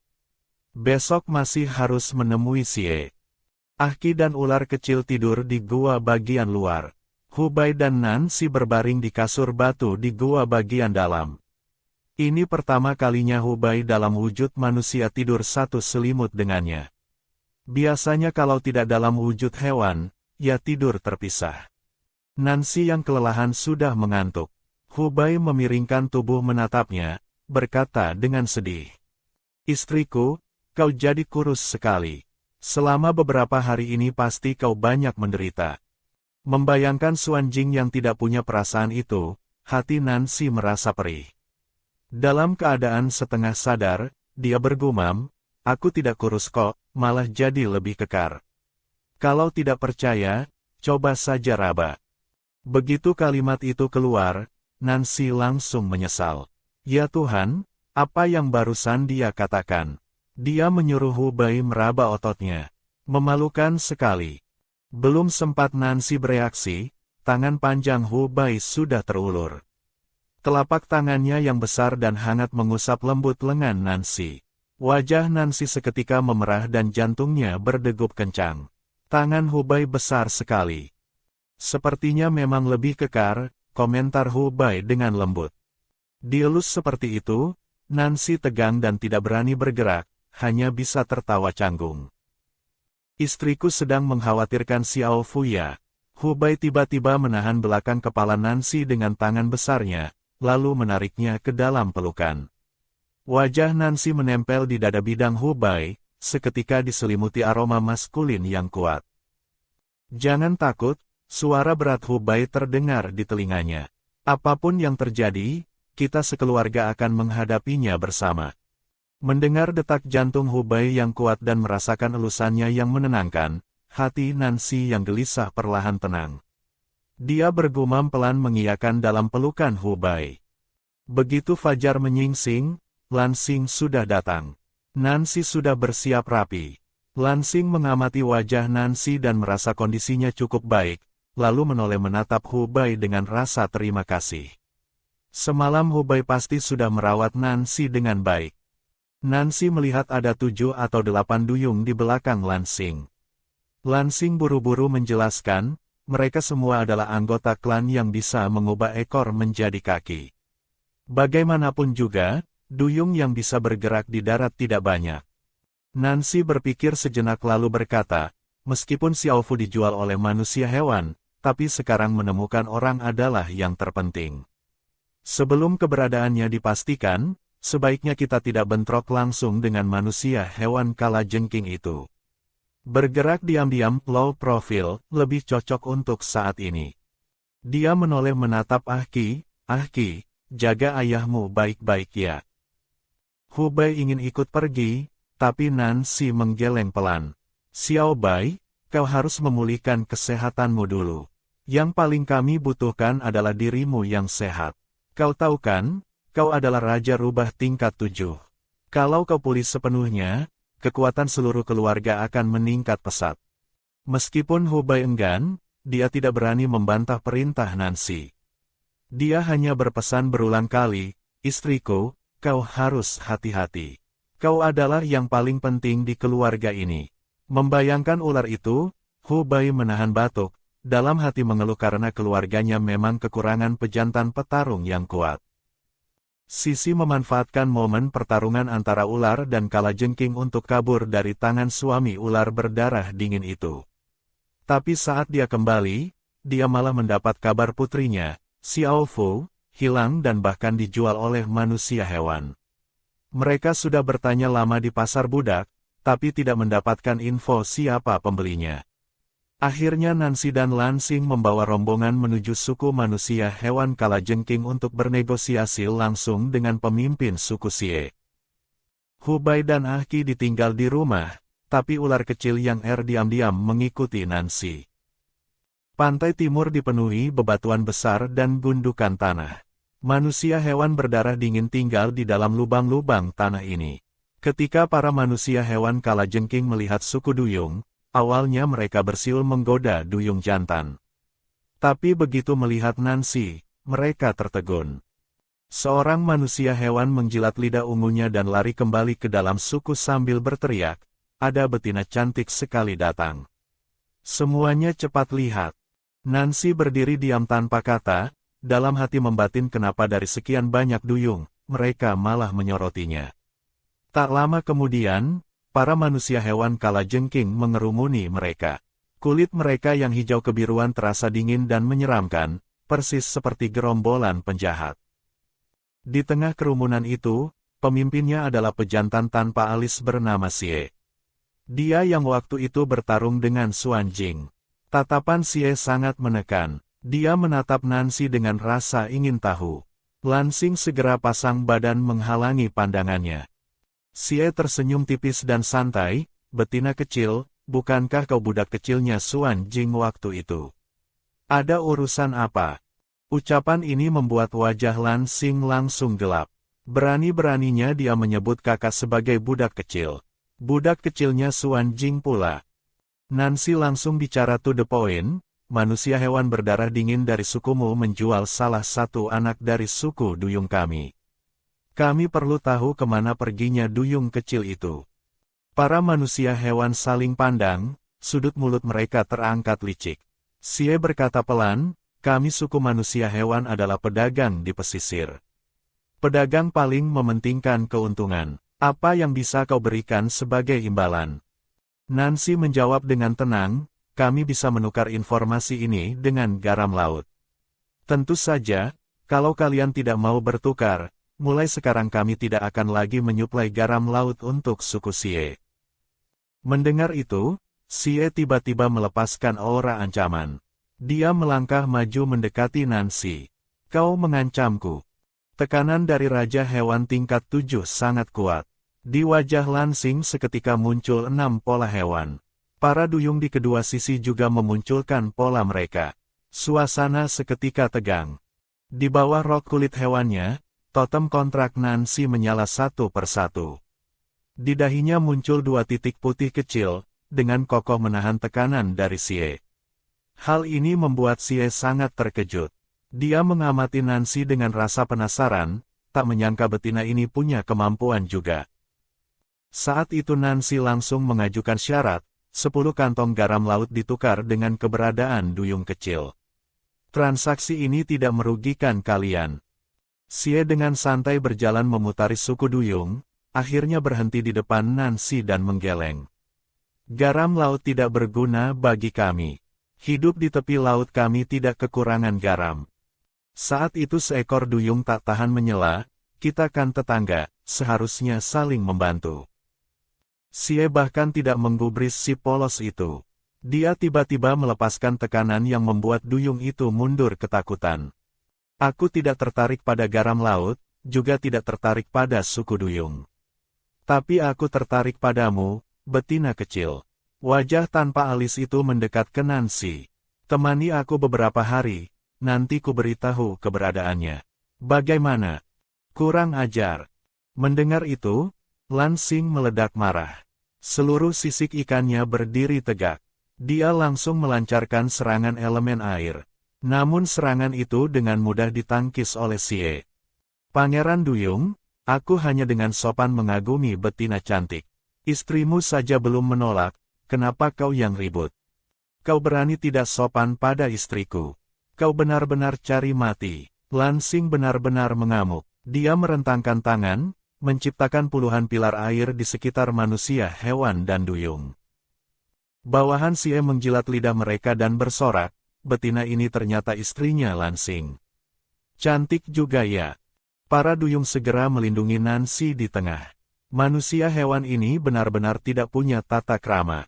Besok masih harus menemui Sie." Ahki dan ular kecil tidur di gua bagian luar. Hubei dan Nancy berbaring di kasur batu di gua bagian dalam. Ini pertama kalinya Hubei dalam wujud manusia tidur satu selimut dengannya. Biasanya kalau tidak dalam wujud hewan, ia tidur terpisah. Nancy yang kelelahan sudah mengantuk. Hubei memiringkan tubuh menatapnya, berkata dengan sedih, "Istriku, kau jadi kurus sekali. Selama beberapa hari ini pasti kau banyak menderita." Membayangkan Xuan Jing yang tidak punya perasaan itu, hati Nancy merasa perih. Dalam keadaan setengah sadar, dia bergumam, "Aku tidak kurus kok, malah jadi lebih kekar. Kalau tidak percaya, coba saja raba." Begitu kalimat itu keluar, Nancy langsung menyesal. Ya Tuhan, apa yang barusan dia katakan? Dia menyuruh Hubei meraba ototnya. Memalukan sekali. Belum sempat Nancy bereaksi, tangan panjang Hubei sudah terulur. Telapak tangannya yang besar dan hangat mengusap lembut lengan Nancy. Wajah Nancy seketika memerah dan jantungnya berdegup kencang. Tangan Hubei besar sekali. "Sepertinya memang lebih kekar," komentar Hubei dengan lembut. Dielus seperti itu, Nancy tegang dan tidak berani bergerak, hanya bisa tertawa canggung. "Istriku sedang mengkhawatirkan Xiao Fuya." Hubei tiba-tiba menahan belakang kepala Nancy dengan tangan besarnya, lalu menariknya ke dalam pelukan. Wajah Nancy menempel di dada bidang Hubei, seketika diselimuti aroma maskulin yang kuat. "Jangan takut," suara berat Hubei terdengar di telinganya. "Apapun yang terjadi, kita sekeluarga akan menghadapinya bersama." Mendengar detak jantung Hubei yang kuat dan merasakan elusannya yang menenangkan, hati Nancy yang gelisah perlahan tenang. Dia bergumam pelan mengiyakan dalam pelukan Hubei. Begitu fajar menyingsing, Lansing sudah datang. Nancy sudah bersiap rapi. Lansing mengamati wajah Nancy dan merasa kondisinya cukup baik, lalu menoleh menatap Hubei dengan rasa terima kasih. Semalam Hubei pasti sudah merawat Nancy dengan baik. Nancy melihat ada 7 atau 8 duyung di belakang Lansing. Lansing buru-buru menjelaskan, mereka semua adalah anggota klan yang bisa mengubah ekor menjadi kaki. Bagaimanapun juga, duyung yang bisa bergerak di darat tidak banyak. Nancy berpikir sejenak lalu berkata, meskipun Xiaofu dijual oleh manusia hewan, tapi sekarang menemukan orang adalah yang terpenting. Sebelum keberadaannya dipastikan, sebaiknya kita tidak bentrok langsung dengan manusia hewan kalajengking itu. Bergerak diam-diam, low profile, lebih cocok untuk saat ini. Dia menoleh menatap Ahki, "Ahki, jaga ayahmu baik-baik ya." Hubei ingin ikut pergi, tapi Nancy menggeleng pelan. "Xiao Bai, kau harus memulihkan kesehatanmu dulu. Yang paling kami butuhkan adalah dirimu yang sehat. Kau tahu kan, kau adalah Raja Rubah tingkat 7. Kalau kau pulih sepenuhnya, kekuatan seluruh keluarga akan meningkat pesat." Meskipun Hubei enggan, dia tidak berani membantah perintah Nancy. Dia hanya berpesan berulang kali, "Istriku, kau harus hati-hati. Kau adalah yang paling penting di keluarga ini." Membayangkan ular itu, Hubei menahan batuk, dalam hati mengeluh karena keluarganya memang kekurangan pejantan petarung yang kuat. Sisi memanfaatkan momen pertarungan antara ular dan kalajengking untuk kabur dari tangan suami ular berdarah dingin itu. Tapi saat dia kembali, dia malah mendapat kabar putrinya, Xiaofu, hilang dan bahkan dijual oleh manusia hewan. Mereka sudah bertanya lama di pasar budak, tapi tidak mendapatkan info siapa pembelinya. Akhirnya Nancy dan Lansing membawa rombongan menuju suku manusia hewan kalajengking untuk bernegosiasi langsung dengan pemimpin suku Xie. Hubei dan Ahki ditinggal di rumah, tapi ular kecil yang diam-diam mengikuti Nancy. Pantai timur dipenuhi bebatuan besar dan gundukan tanah. Manusia hewan berdarah dingin tinggal di dalam lubang-lubang tanah ini. Ketika para manusia hewan kalajengking melihat suku duyung, awalnya mereka bersiul menggoda duyung jantan. Tapi begitu melihat Nancy, mereka tertegun. Seorang manusia hewan menjilat lidah ungunya dan lari kembali ke dalam suku sambil berteriak, ada betina cantik sekali datang. Semuanya cepat lihat. Nancy berdiri diam tanpa kata, dalam hati membatin kenapa dari sekian banyak duyung, mereka malah menyorotinya. Tak lama kemudian, para manusia hewan kalajengking mengerumuni mereka. Kulit mereka yang hijau kebiruan terasa dingin dan menyeramkan, persis seperti gerombolan penjahat. Di tengah kerumunan itu, pemimpinnya adalah pejantan tanpa alis bernama Xie. Dia yang waktu itu bertarung dengan Xuan Jing. Tatapan Xie sangat menekan. Dia menatap Nancy dengan rasa ingin tahu. Lansing segera pasang badan menghalangi pandangannya. Xie tersenyum tipis dan santai, betina kecil, bukankah kau budak kecilnya Xuan Jing waktu itu? Ada urusan apa? Ucapan ini membuat wajah Lansing langsung gelap. Berani-beraninya dia menyebut kakak sebagai budak kecil. Budak kecilnya Xuan Jing pula. Nancy langsung bicara to the point, manusia hewan berdarah dingin dari sukumu menjual salah satu anak dari suku duyung kami. Kami perlu tahu kemana perginya duyung kecil itu. Para manusia hewan saling pandang, sudut mulut mereka terangkat licik. Xie berkata pelan, kami suku manusia hewan adalah pedagang di pesisir. Pedagang paling mementingkan keuntungan. Apa yang bisa kau berikan sebagai imbalan? Nancy menjawab dengan tenang, kami bisa menukar informasi ini dengan garam laut. Tentu saja, kalau kalian tidak mau bertukar, mulai sekarang kami tidak akan lagi menyuplai garam laut untuk suku Xie. Mendengar itu, Xie tiba-tiba melepaskan aura ancaman. Dia melangkah maju mendekati Nancy. Kau mengancamku. Tekanan dari Raja Hewan tingkat 7 sangat kuat. Di wajah Lansing seketika muncul 6 pola hewan. Para duyung di kedua sisi juga memunculkan pola mereka. Suasana seketika tegang. Di bawah rok kulit hewannya, totem kontrak Nancy menyala satu persatu. Di dahinya muncul 2 titik putih kecil, dengan kokoh menahan tekanan dari Xie. Hal ini membuat Xie sangat terkejut. Dia mengamati Nancy dengan rasa penasaran, tak menyangka betina ini punya kemampuan juga. Saat itu Nancy langsung mengajukan syarat, 10 kantong garam laut ditukar dengan keberadaan duyung kecil. Transaksi ini tidak merugikan kalian. Xie dengan santai berjalan memutari suku duyung, akhirnya berhenti di depan Nancy dan menggeleng. Garam laut tidak berguna bagi kami. Hidup di tepi laut kami tidak kekurangan garam. Saat itu seekor duyung tak tahan menyela, kita kan tetangga, seharusnya saling membantu. Xie bahkan tidak menggubris si polos itu. Dia tiba-tiba melepaskan tekanan yang membuat duyung itu mundur ketakutan. Aku tidak tertarik pada garam laut, juga tidak tertarik pada suku duyung. Tapi aku tertarik padamu, betina kecil. Wajah tanpa alis itu mendekat ke Nancy. Temani aku beberapa hari, nanti ku beritahu keberadaannya. Bagaimana? Kurang ajar. Mendengar itu, Lansing meledak marah. Seluruh sisik ikannya berdiri tegak. Dia langsung melancarkan serangan elemen air. Namun serangan itu dengan mudah ditangkis oleh Xie. Pangeran Duyung, aku hanya dengan sopan mengagumi betina cantik. Istrimu saja belum menolak. Kenapa kau yang ribut? Kau berani tidak sopan pada istriku. Kau benar-benar cari mati. Lansing benar-benar mengamuk. Dia merentangkan tangan, menciptakan puluhan pilar air di sekitar manusia, hewan dan duyung. Bawahan Xie menjilat lidah mereka dan bersorak, betina ini ternyata istrinya Lansing. Cantik juga ya. Para duyung segera melindungi Nancy di tengah. Manusia hewan ini benar-benar tidak punya tata krama.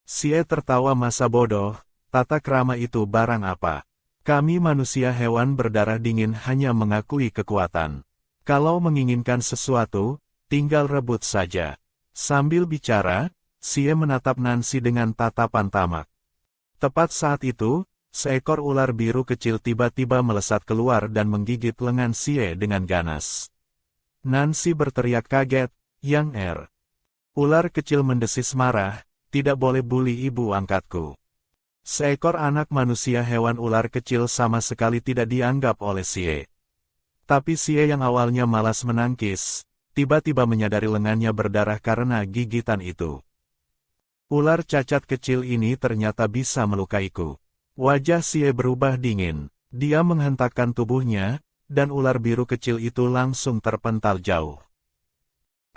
Xie tertawa masa bodoh, tata krama itu barang apa? Kami manusia hewan berdarah dingin hanya mengakui kekuatan. Kalau menginginkan sesuatu, tinggal rebut saja. Sambil bicara, Xie menatap Nancy dengan tatapan tamak. Tepat saat itu, seekor ular biru kecil tiba-tiba melesat keluar dan menggigit lengan Xie dengan ganas. Nancy berteriak kaget, Yang Er. Ular kecil mendesis marah, tidak boleh bully ibu angkatku. Seekor anak manusia hewan ular kecil sama sekali tidak dianggap oleh Xie. Tapi Xie yang awalnya malas menangkis, tiba-tiba menyadari lengannya berdarah karena gigitan itu. Ular cacat kecil ini ternyata bisa melukaiku. Wajah Xie berubah dingin. Dia menghentakkan tubuhnya, dan ular biru kecil itu langsung terpental jauh.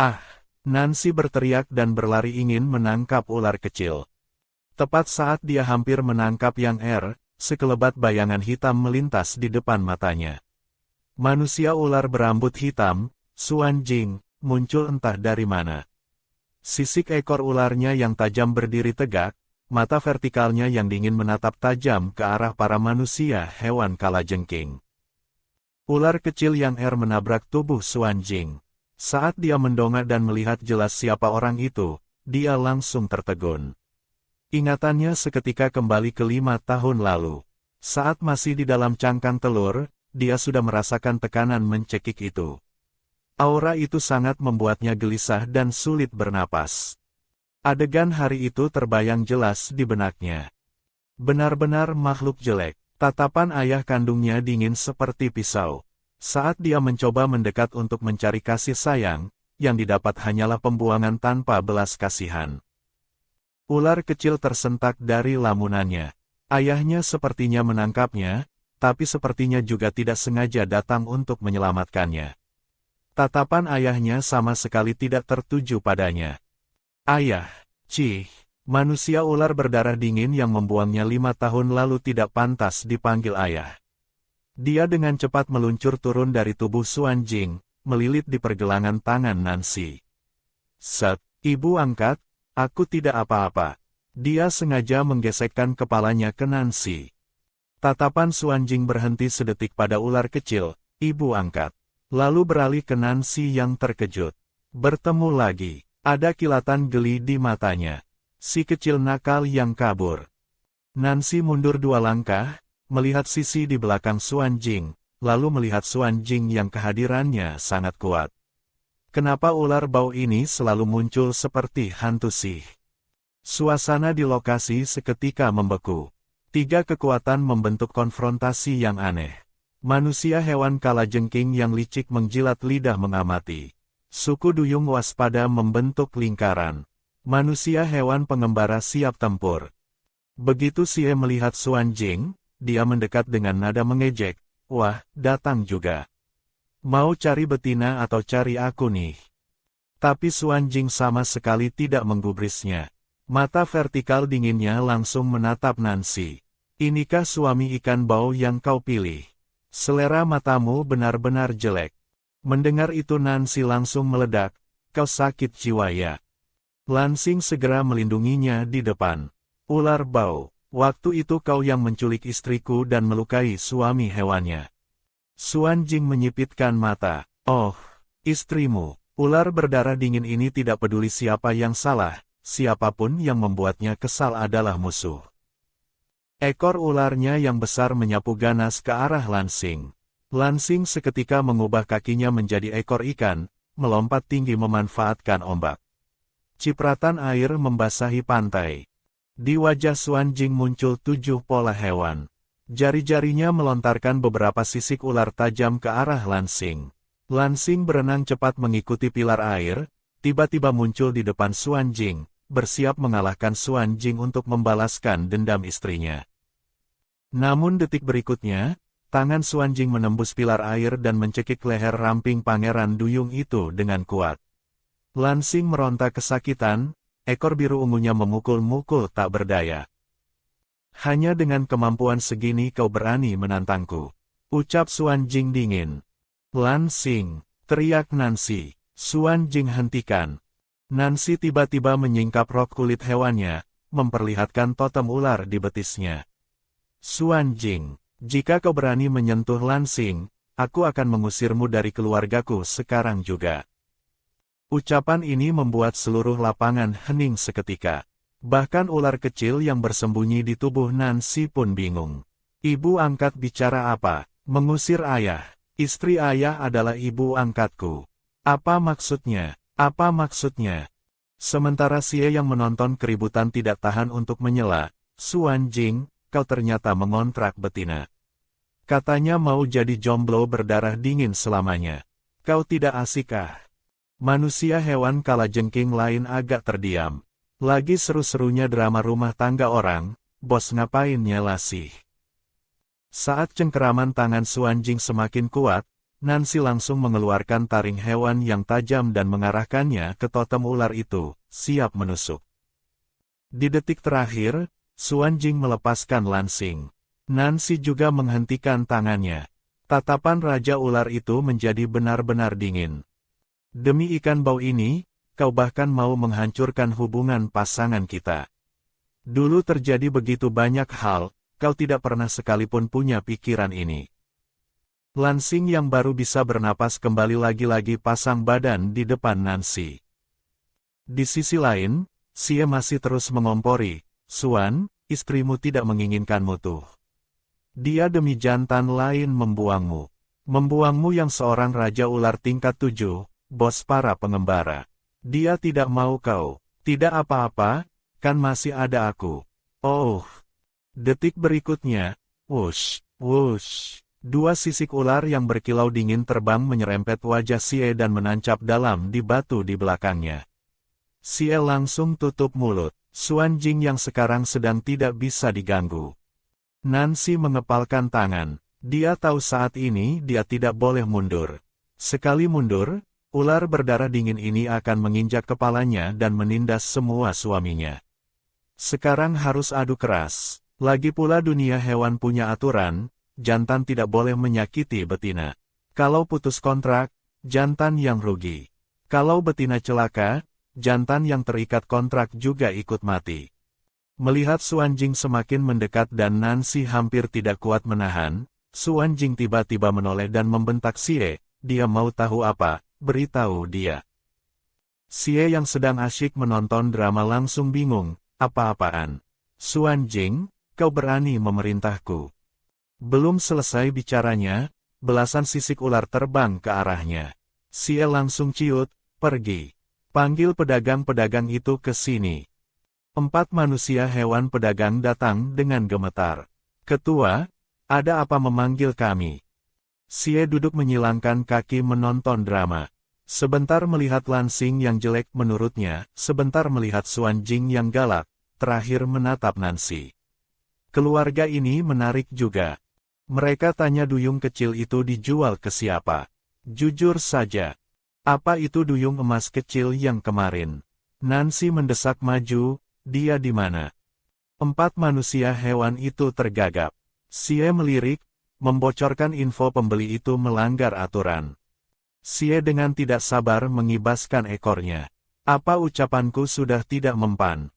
Ah! Nancy berteriak dan berlari ingin menangkap ular kecil. Tepat saat dia hampir menangkap Yang sekelebat bayangan hitam melintas di depan matanya. Manusia ular berambut hitam, Xuan Jing, muncul entah dari mana. Sisik ekor ularnya yang tajam berdiri tegak, mata vertikalnya yang dingin menatap tajam ke arah para manusia hewan kalajengking. Ular kecil Yang menabrak tubuh Xuan Jing. Saat dia mendongak dan melihat jelas siapa orang itu, dia langsung tertegun. Ingatannya seketika kembali ke 5 tahun lalu. Saat masih di dalam cangkang telur, dia sudah merasakan tekanan mencekik itu. Aura itu sangat membuatnya gelisah dan sulit bernapas. Adegan hari itu terbayang jelas di benaknya. Benar-benar makhluk jelek. Tatapan ayah kandungnya dingin seperti pisau. Saat dia mencoba mendekat untuk mencari kasih sayang, yang didapat hanyalah pembuangan tanpa belas kasihan. Ular kecil tersentak dari lamunannya. Ayahnya sepertinya menangkapnya, tapi sepertinya juga tidak sengaja datang untuk menyelamatkannya. Tatapan ayahnya sama sekali tidak tertuju padanya. Ayah, cih, manusia ular berdarah dingin yang membuangnya 5 tahun lalu tidak pantas dipanggil ayah. Dia dengan cepat meluncur turun dari tubuh Xuan Jing, melilit di pergelangan tangan Nancy. Set, ibu angkat, aku tidak apa-apa. Dia sengaja menggesekkan kepalanya ke Nancy. Tatapan Xuan Jing berhenti sedetik pada ular kecil, ibu angkat. Lalu beralih ke Nancy yang terkejut. Bertemu lagi, ada kilatan geli di matanya. Si kecil nakal yang kabur. Nancy mundur 2 langkah, melihat sisi di belakang Xuan Jing, lalu melihat Xuan Jing yang kehadirannya sangat kuat. Kenapa ular bau ini selalu muncul seperti hantu sih? Suasana di lokasi seketika membeku. 3 kekuatan membentuk konfrontasi yang aneh. Manusia hewan kalajengking yang licik menjilat lidah mengamati. Suku duyung waspada membentuk lingkaran. Manusia hewan pengembara siap tempur. Begitu Xie melihat Xuan Jing, dia mendekat dengan nada mengejek, wah, datang juga. Mau cari betina atau cari aku nih? Tapi Xuan Jing sama sekali tidak menggubrisnya. Mata vertikal dinginnya langsung menatap Nancy. Inikah suami ikan bau yang kau pilih? Selera matamu benar-benar jelek. Mendengar itu Nancy langsung meledak, kau sakit jiwa ya. Lansing segera melindunginya di depan. Ular bau. Waktu itu kau yang menculik istriku dan melukai suami hewannya. Xuan Jing menyipitkan mata. Oh, istrimu. Ular berdarah dingin ini tidak peduli siapa yang salah, siapapun yang membuatnya kesal adalah musuh. Ekor ularnya yang besar menyapu ganas ke arah Lansing. Lansing seketika mengubah kakinya menjadi ekor ikan, melompat tinggi memanfaatkan ombak. Cipratan air membasahi pantai. Di wajah Xuan Jing muncul 7 pola hewan. Jari-jarinya melontarkan beberapa sisik ular tajam ke arah Lansing. Lansing berenang cepat mengikuti pilar air, tiba-tiba muncul di depan Xuan Jing, bersiap mengalahkan Xuan Jing untuk membalaskan dendam istrinya. Namun detik berikutnya, tangan Xuan Jing menembus pilar air dan mencekik leher ramping pangeran duyung itu dengan kuat. Lansing meronta kesakitan. Ekor biru ungunya memukul-mukul tak berdaya. Hanya dengan kemampuan segini kau berani menantangku. Ucap Xuan Jing dingin. Lansing, teriak Nancy. Xuan Jing hentikan. Nancy tiba-tiba menyingkap rok kulit hewannya, memperlihatkan totem ular di betisnya. Xuan Jing, jika kau berani menyentuh Lansing, aku akan mengusirmu dari keluargaku sekarang juga. Ucapan ini membuat seluruh lapangan hening seketika. Bahkan ular kecil yang bersembunyi di tubuh Nancy pun bingung. Ibu angkat bicara apa? Mengusir ayah. Istri ayah adalah ibu angkatku. Apa maksudnya? Apa maksudnya? Sementara Xie yang menonton keributan tidak tahan untuk menyela. Suan Jing, kau ternyata mengontrak betina. Katanya mau jadi jomblo berdarah dingin selamanya. Kau tidak asik ah? Manusia hewan kalajengking lain agak terdiam. Lagi seru-serunya drama rumah tangga orang, bos ngapain nyelasih. Saat cengkeraman tangan Suan Jing semakin kuat, Nancy langsung mengeluarkan taring hewan yang tajam dan mengarahkannya ke totem ular itu, siap menusuk. Di detik terakhir, Suan Jing melepaskan lansing. Nancy juga menghentikan tangannya. Tatapan Raja Ular itu menjadi benar-benar dingin. Demi ikan bau ini, kau bahkan mau menghancurkan hubungan pasangan kita. Dulu terjadi begitu banyak hal, kau tidak pernah sekalipun punya pikiran ini. Lansing yang baru bisa bernapas kembali lagi-lagi pasang badan di depan Nancy. Di sisi lain, Xie masih terus mengompori, Suan, istrimu tidak menginginkanmu tuh. Dia demi jantan lain membuangmu. Membuangmu yang seorang Raja Ular tingkat 7, bos para pengembara. Dia tidak mau kau. Tidak apa-apa, kan masih ada aku. Oh. Detik berikutnya, wush, wush. Dua sisik ular yang berkilau dingin terbang menyerempet wajah Xie dan menancap dalam di batu di belakangnya. Xie langsung tutup mulut. Suan Jing yang sekarang sedang tidak bisa diganggu. Nancy mengepalkan tangan. Dia tahu saat ini dia tidak boleh mundur. Sekali mundur, ular berdarah dingin ini akan menginjak kepalanya dan menindas semua suaminya. Sekarang harus adu keras. Lagi pula dunia hewan punya aturan, jantan tidak boleh menyakiti betina. Kalau putus kontrak, jantan yang rugi. Kalau betina celaka, jantan yang terikat kontrak juga ikut mati. Melihat Suan Jing semakin mendekat dan Nancy hampir tidak kuat menahan, Suan Jing tiba-tiba menoleh dan membentak Xie, dia mau tahu apa, beritahu dia. Xie yang sedang asyik menonton drama langsung bingung, apa-apaan? Suan Jing, kau berani memerintahku. Belum selesai bicaranya, belasan sisik ular terbang ke arahnya. Xie langsung ciut, pergi. Panggil pedagang-pedagang itu ke sini. 4 manusia hewan pedagang datang dengan gemetar. Ketua, ada apa memanggil kami? Xie duduk menyilangkan kaki menonton drama. Sebentar melihat lansing yang jelek menurutnya, sebentar melihat Suan Jing yang galak, terakhir menatap Nancy. Keluarga ini menarik juga. Mereka tanya duyung kecil itu dijual ke siapa? Jujur saja. Apa itu duyung emas kecil yang kemarin? Nancy mendesak maju. Dia di mana? 4 manusia hewan itu tergagap. Xie melirik, membocorkan info pembeli itu melanggar aturan. Xie dengan tidak sabar mengibaskan ekornya. Apa ucapanku sudah tidak mempan?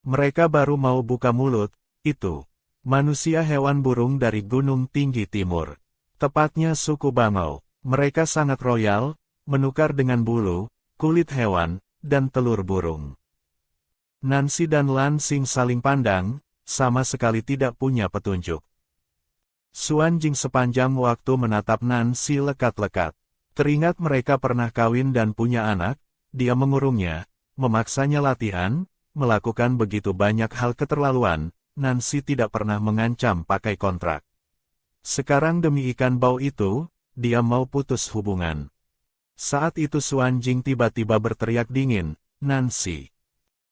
Mereka baru mau buka mulut, itu. Manusia hewan burung dari Gunung Tinggi Timur. Tepatnya suku Bangau. Mereka sangat royal, menukar dengan bulu, kulit hewan, dan telur burung. Nancy dan Lansing saling pandang, sama sekali tidak punya petunjuk. Suan Jing sepanjang waktu menatap Nancy lekat-lekat. Teringat mereka pernah kawin dan punya anak, dia mengurungnya, memaksanya latihan, melakukan begitu banyak hal keterlaluan, Nancy tidak pernah mengancam pakai kontrak. Sekarang demi ikan bau itu, dia mau putus hubungan. Saat itu Suan Jing tiba-tiba berteriak dingin, Nancy.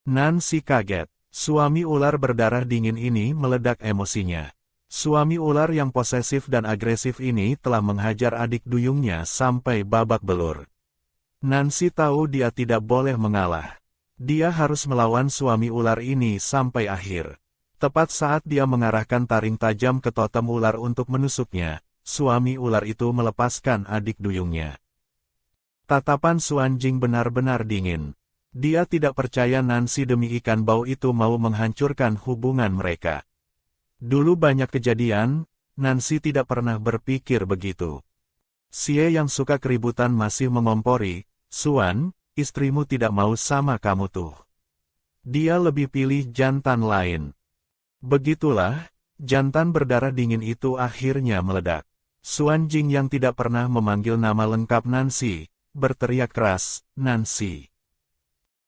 Nancy kaget. Suami ular berdarah dingin ini meledak emosinya. Suami ular yang posesif dan agresif ini telah menghajar adik duyungnya sampai babak belur. Nancy tahu dia tidak boleh mengalah. Dia harus melawan suami ular ini sampai akhir. Tepat saat dia mengarahkan taring tajam ke totem ular untuk menusuknya, suami ular itu melepaskan adik duyungnya. Tatapan Suan Jing benar-benar dingin. Dia tidak percaya Nancy demi ikan bau itu mau menghancurkan hubungan mereka. Dulu banyak kejadian, Nancy tidak pernah berpikir begitu. Xie yang suka keributan masih mengompori, Suan, istrimu tidak mau sama kamu tuh. Dia lebih pilih jantan lain. Begitulah, jantan berdarah dingin itu akhirnya meledak. Suan Jing yang tidak pernah memanggil nama lengkap Nancy, berteriak keras, Nancy.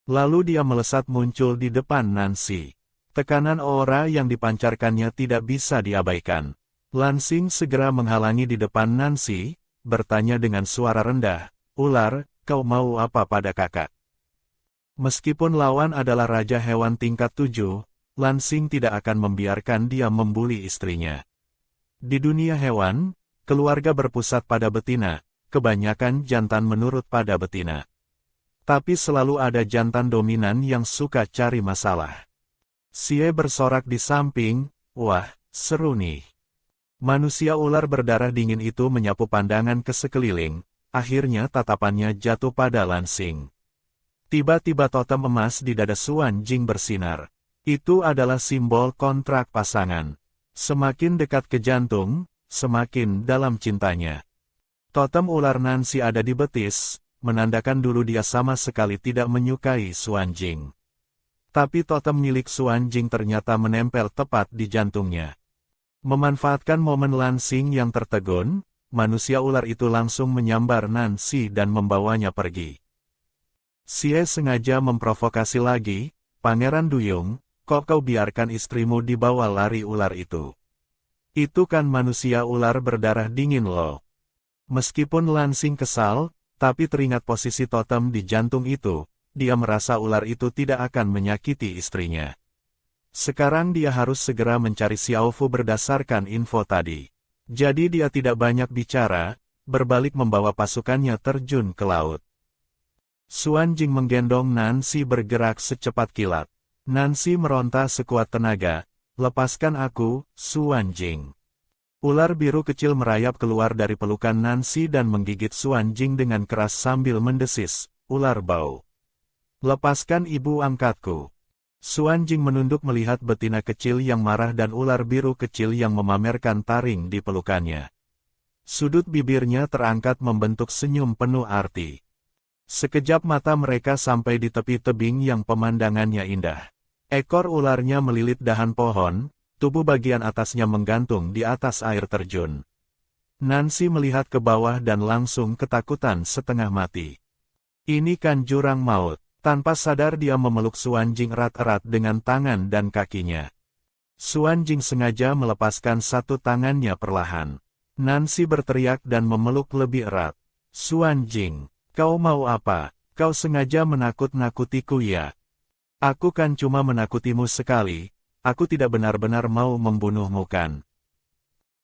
Lalu dia melesat muncul di depan Nancy. Tekanan aura yang dipancarkannya tidak bisa diabaikan. Lansing segera menghalangi di depan Nancy, bertanya dengan suara rendah, "Ular, kau mau apa pada kakak?" Meskipun lawan adalah Raja Hewan tingkat 7, Lansing tidak akan membiarkan dia membuli istrinya. Di dunia hewan, keluarga berpusat pada betina, kebanyakan jantan menurut pada betina. Tapi selalu ada jantan dominan yang suka cari masalah. Xie bersorak di samping, "Wah, seru nih." Manusia ular berdarah dingin itu menyapu pandangan ke sekeliling, akhirnya tatapannya jatuh pada Lansing. Tiba-tiba totem emas di dada Xuan Jing bersinar. Itu adalah simbol kontrak pasangan. Semakin dekat ke jantung, semakin dalam cintanya. Totem ular Nancy ada di betis, menandakan dulu dia sama sekali tidak menyukai Xuan Jing. Tapi totem milik Xuan Jing ternyata menempel tepat di jantungnya. Memanfaatkan momen Lansing yang tertegun, manusia ular itu langsung menyambar Nancy dan membawanya pergi. Xie sengaja memprovokasi lagi, "Pangeran Duyung, kok kau biarkan istrimu dibawa lari ular itu? Itu kan manusia ular berdarah dingin loh." Meskipun Lansing kesal, tapi teringat posisi totem di jantung itu, dia merasa ular itu tidak akan menyakiti istrinya. Sekarang dia harus segera mencari Xiaofu berdasarkan info tadi. Jadi dia tidak banyak bicara, berbalik membawa pasukannya terjun ke laut. Xuan Jing menggendong Nancy bergerak secepat kilat. Nancy meronta sekuat tenaga, "Lepaskan aku, Xuan Jing." Ular biru kecil merayap keluar dari pelukan Nancy dan menggigit Xuan Jing dengan keras sambil mendesis, "Ular bau. Lepaskan ibu angkatku." Xuan Jing menunduk melihat betina kecil yang marah dan ular biru kecil yang memamerkan taring di pelukannya. Sudut bibirnya terangkat membentuk senyum penuh arti. Sekejap mata mereka sampai di tepi tebing yang pemandangannya indah. Ekor ularnya melilit dahan pohon, tubuh bagian atasnya menggantung di atas air terjun. Nancy melihat ke bawah dan langsung ketakutan setengah mati. Ini kan jurang maut. Tanpa sadar dia memeluk Xuan Jing erat-erat dengan tangan dan kakinya. Xuan Jing sengaja melepaskan satu tangannya perlahan. Nancy berteriak dan memeluk lebih erat. "Xuan Jing, kau mau apa? Kau sengaja menakut-nakutiku ya? Aku kan cuma menakutimu sekali, aku tidak benar-benar mau membunuhmu kan?"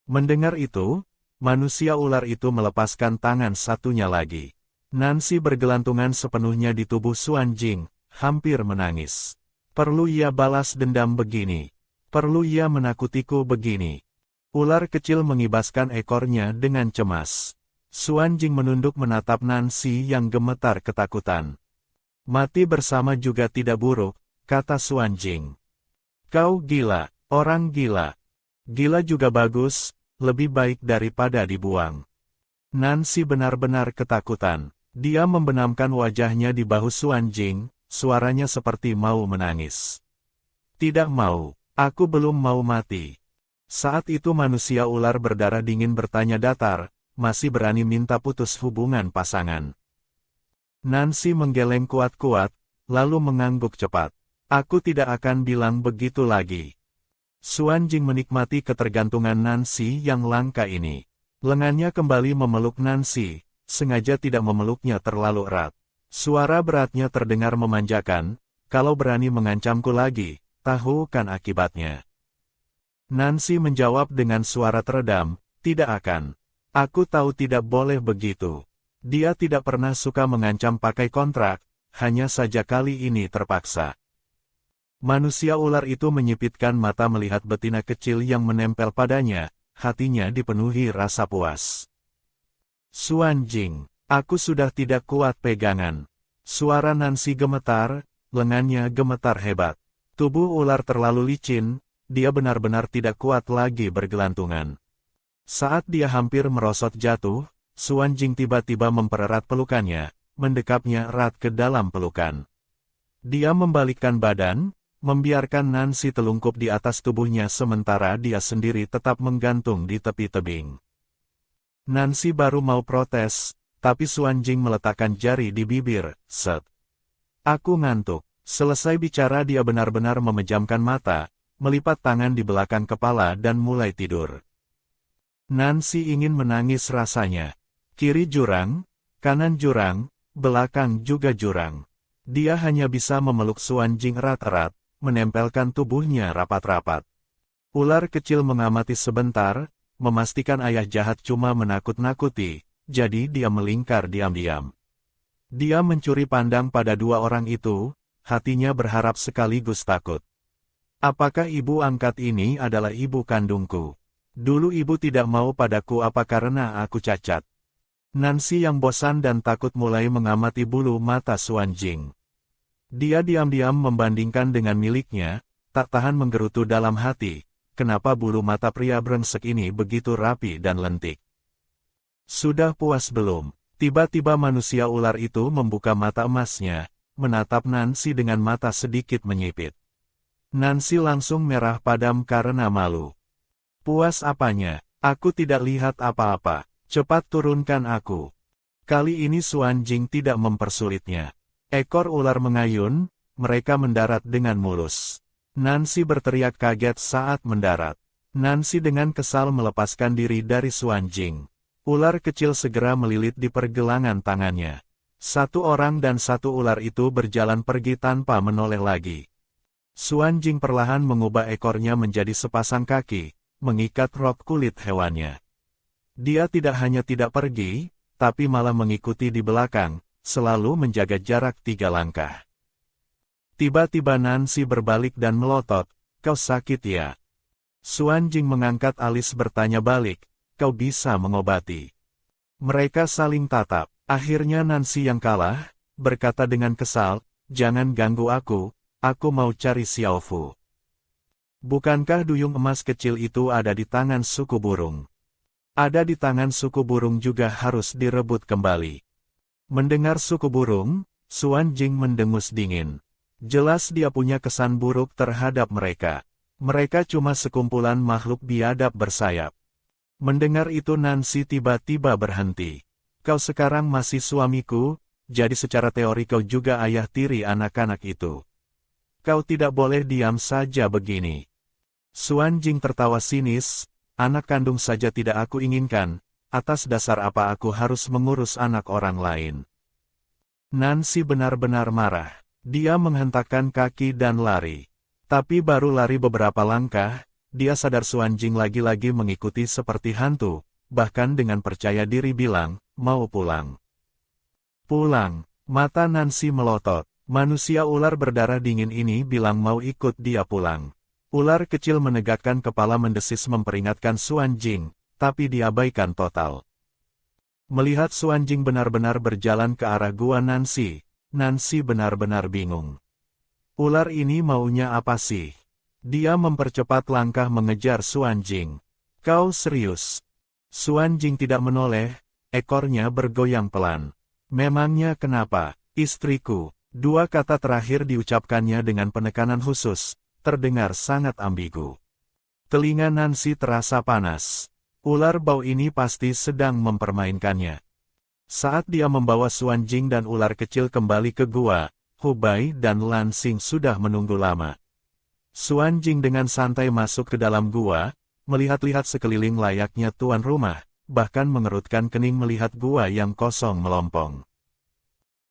Mendengar itu, manusia ular itu melepaskan tangan satunya lagi. Nancy bergelantungan sepenuhnya di tubuh Xuan Jing, hampir menangis. "Perlu ia balas dendam begini? Perlu ia menakutiku begini?" Ular kecil mengibaskan ekornya dengan cemas. Xuan Jing menunduk menatap Nancy yang gemetar ketakutan. "Mati bersama juga tidak buruk," kata Xuan Jing. "Kau gila, orang gila. Gila juga bagus, lebih baik daripada dibuang." Nancy benar-benar ketakutan. Dia membenamkan wajahnya di bahu Xuan Jing, suaranya seperti mau menangis. "Tidak mau, aku belum mau mati." Saat itu manusia ular berdarah dingin bertanya datar, "Masih berani minta putus hubungan pasangan?" Nancy menggeleng kuat-kuat, lalu mengangguk cepat. "Aku tidak akan bilang begitu lagi." Xuan Jing menikmati ketergantungan Nancy yang langka ini. Lengannya kembali memeluk Nancy, sengaja tidak memeluknya terlalu erat. Suara beratnya terdengar memanjakan, "Kalau berani mengancamku lagi, tahu kan akibatnya." Nancy menjawab dengan suara teredam, "Tidak akan. Aku tahu tidak boleh begitu." Dia tidak pernah suka mengancam pakai kontrak, hanya saja kali ini terpaksa. Manusia ular itu menyipitkan mata melihat betina kecil yang menempel padanya, hatinya dipenuhi rasa puas. "Xuan Jing, aku sudah tidak kuat pegangan." Suara Nancy gemetar, lengannya gemetar hebat. Tubuh ular terlalu licin, dia benar-benar tidak kuat lagi bergelantungan. Saat dia hampir merosot jatuh, Xuan Jing tiba-tiba mempererat pelukannya, mendekapnya erat ke dalam pelukan. Dia membalikkan badan, membiarkan Nancy telungkup di atas tubuhnya sementara dia sendiri tetap menggantung di tepi tebing. Nancy baru mau protes, tapi Xuan Jing meletakkan jari di bibir, "Set. Aku ngantuk." Selesai bicara dia benar-benar memejamkan mata, melipat tangan di belakang kepala dan mulai tidur. Nancy ingin menangis rasanya. Kiri jurang, kanan jurang, belakang juga jurang. Dia hanya bisa memeluk Xuan Jing erat-erat, menempelkan tubuhnya rapat-rapat. Ular kecil mengamati sebentar, memastikan ayah jahat cuma menakut-nakuti, jadi dia melingkar diam-diam. Dia mencuri pandang pada dua orang itu, hatinya berharap sekaligus takut. Apakah ibu angkat ini adalah ibu kandungku? Dulu ibu tidak mau padaku apa karena aku cacat? Nancy yang bosan dan takut mulai mengamati bulu mata Xuan Jing. Dia diam-diam membandingkan dengan miliknya, tak tahan menggerutu dalam hati, kenapa bulu mata pria brengsek ini begitu rapi dan lentik. Sudah puas belum? Tiba-tiba manusia ular itu membuka mata emasnya, menatap Nancy dengan mata sedikit menyipit. Nancy langsung merah padam karena malu. Puas apanya? Aku tidak lihat apa-apa. Cepat turunkan aku. Kali ini Xuan Jing tidak mempersulitnya. Ekor ular mengayun, mereka mendarat dengan mulus. Nancy berteriak kaget saat mendarat. Nancy dengan kesal melepaskan diri dari Xuan Jing. Ular kecil segera melilit di pergelangan tangannya. Satu orang dan satu ular itu berjalan pergi tanpa menoleh lagi. Xuan Jing perlahan mengubah ekornya menjadi sepasang kaki, mengikat rok kulit hewannya. Dia tidak hanya tidak pergi, tapi malah mengikuti di belakang, selalu menjaga jarak 3 langkah. Tiba-tiba Nancy berbalik dan melotot, "Kau sakit ya?" Xuan Jing mengangkat alis bertanya balik, "Kau bisa mengobati?" Mereka saling tatap. Akhirnya Nancy yang kalah, berkata dengan kesal, "Jangan ganggu aku mau cari Xiaofu." Bukankah duyung emas kecil itu ada di tangan suku burung? Ada di tangan suku burung juga harus direbut kembali. Mendengar suku burung, Xuan Jing mendengus dingin. Jelas dia punya kesan buruk terhadap mereka. Mereka cuma sekumpulan makhluk biadab bersayap. Mendengar itu Nancy tiba-tiba berhenti. "Kau sekarang masih suamiku, jadi secara teori kau juga ayah tiri anak-anak itu. Kau tidak boleh diam saja begini." Xuan Jing tertawa sinis, "Anak kandung saja tidak aku inginkan, atas dasar apa aku harus mengurus anak orang lain?" Nancy benar-benar marah. Dia menghentakkan kaki dan lari. Tapi baru lari beberapa langkah, dia sadar Xuan Jing lagi-lagi mengikuti seperti hantu, bahkan dengan percaya diri bilang, "Mau pulang." Pulang. Mata Nancy melotot. Manusia ular berdarah dingin ini bilang mau ikut dia pulang. Ular kecil menegakkan kepala mendesis memperingatkan Xuan Jing, tapi diabaikan total. Melihat Xuan Jing benar-benar berjalan ke arah gua Nancy, Nancy benar-benar bingung. Ular ini maunya apa sih? Dia mempercepat langkah mengejar Xuan Jing. "Kau serius?" Xuan Jing tidak menoleh, ekornya bergoyang pelan. "Memangnya kenapa, istriku?" Dua kata terakhir diucapkannya dengan penekanan khusus, terdengar sangat ambigu. Telinga Nancy terasa panas. Ular bau ini pasti sedang mempermainkannya. Saat dia membawa Xuan Jing dan ular kecil kembali ke gua, Hubai dan Lan Xing sudah menunggu lama. Xuan Jing dengan santai masuk ke dalam gua, melihat-lihat sekeliling layaknya tuan rumah, bahkan mengerutkan kening melihat gua yang kosong melompong.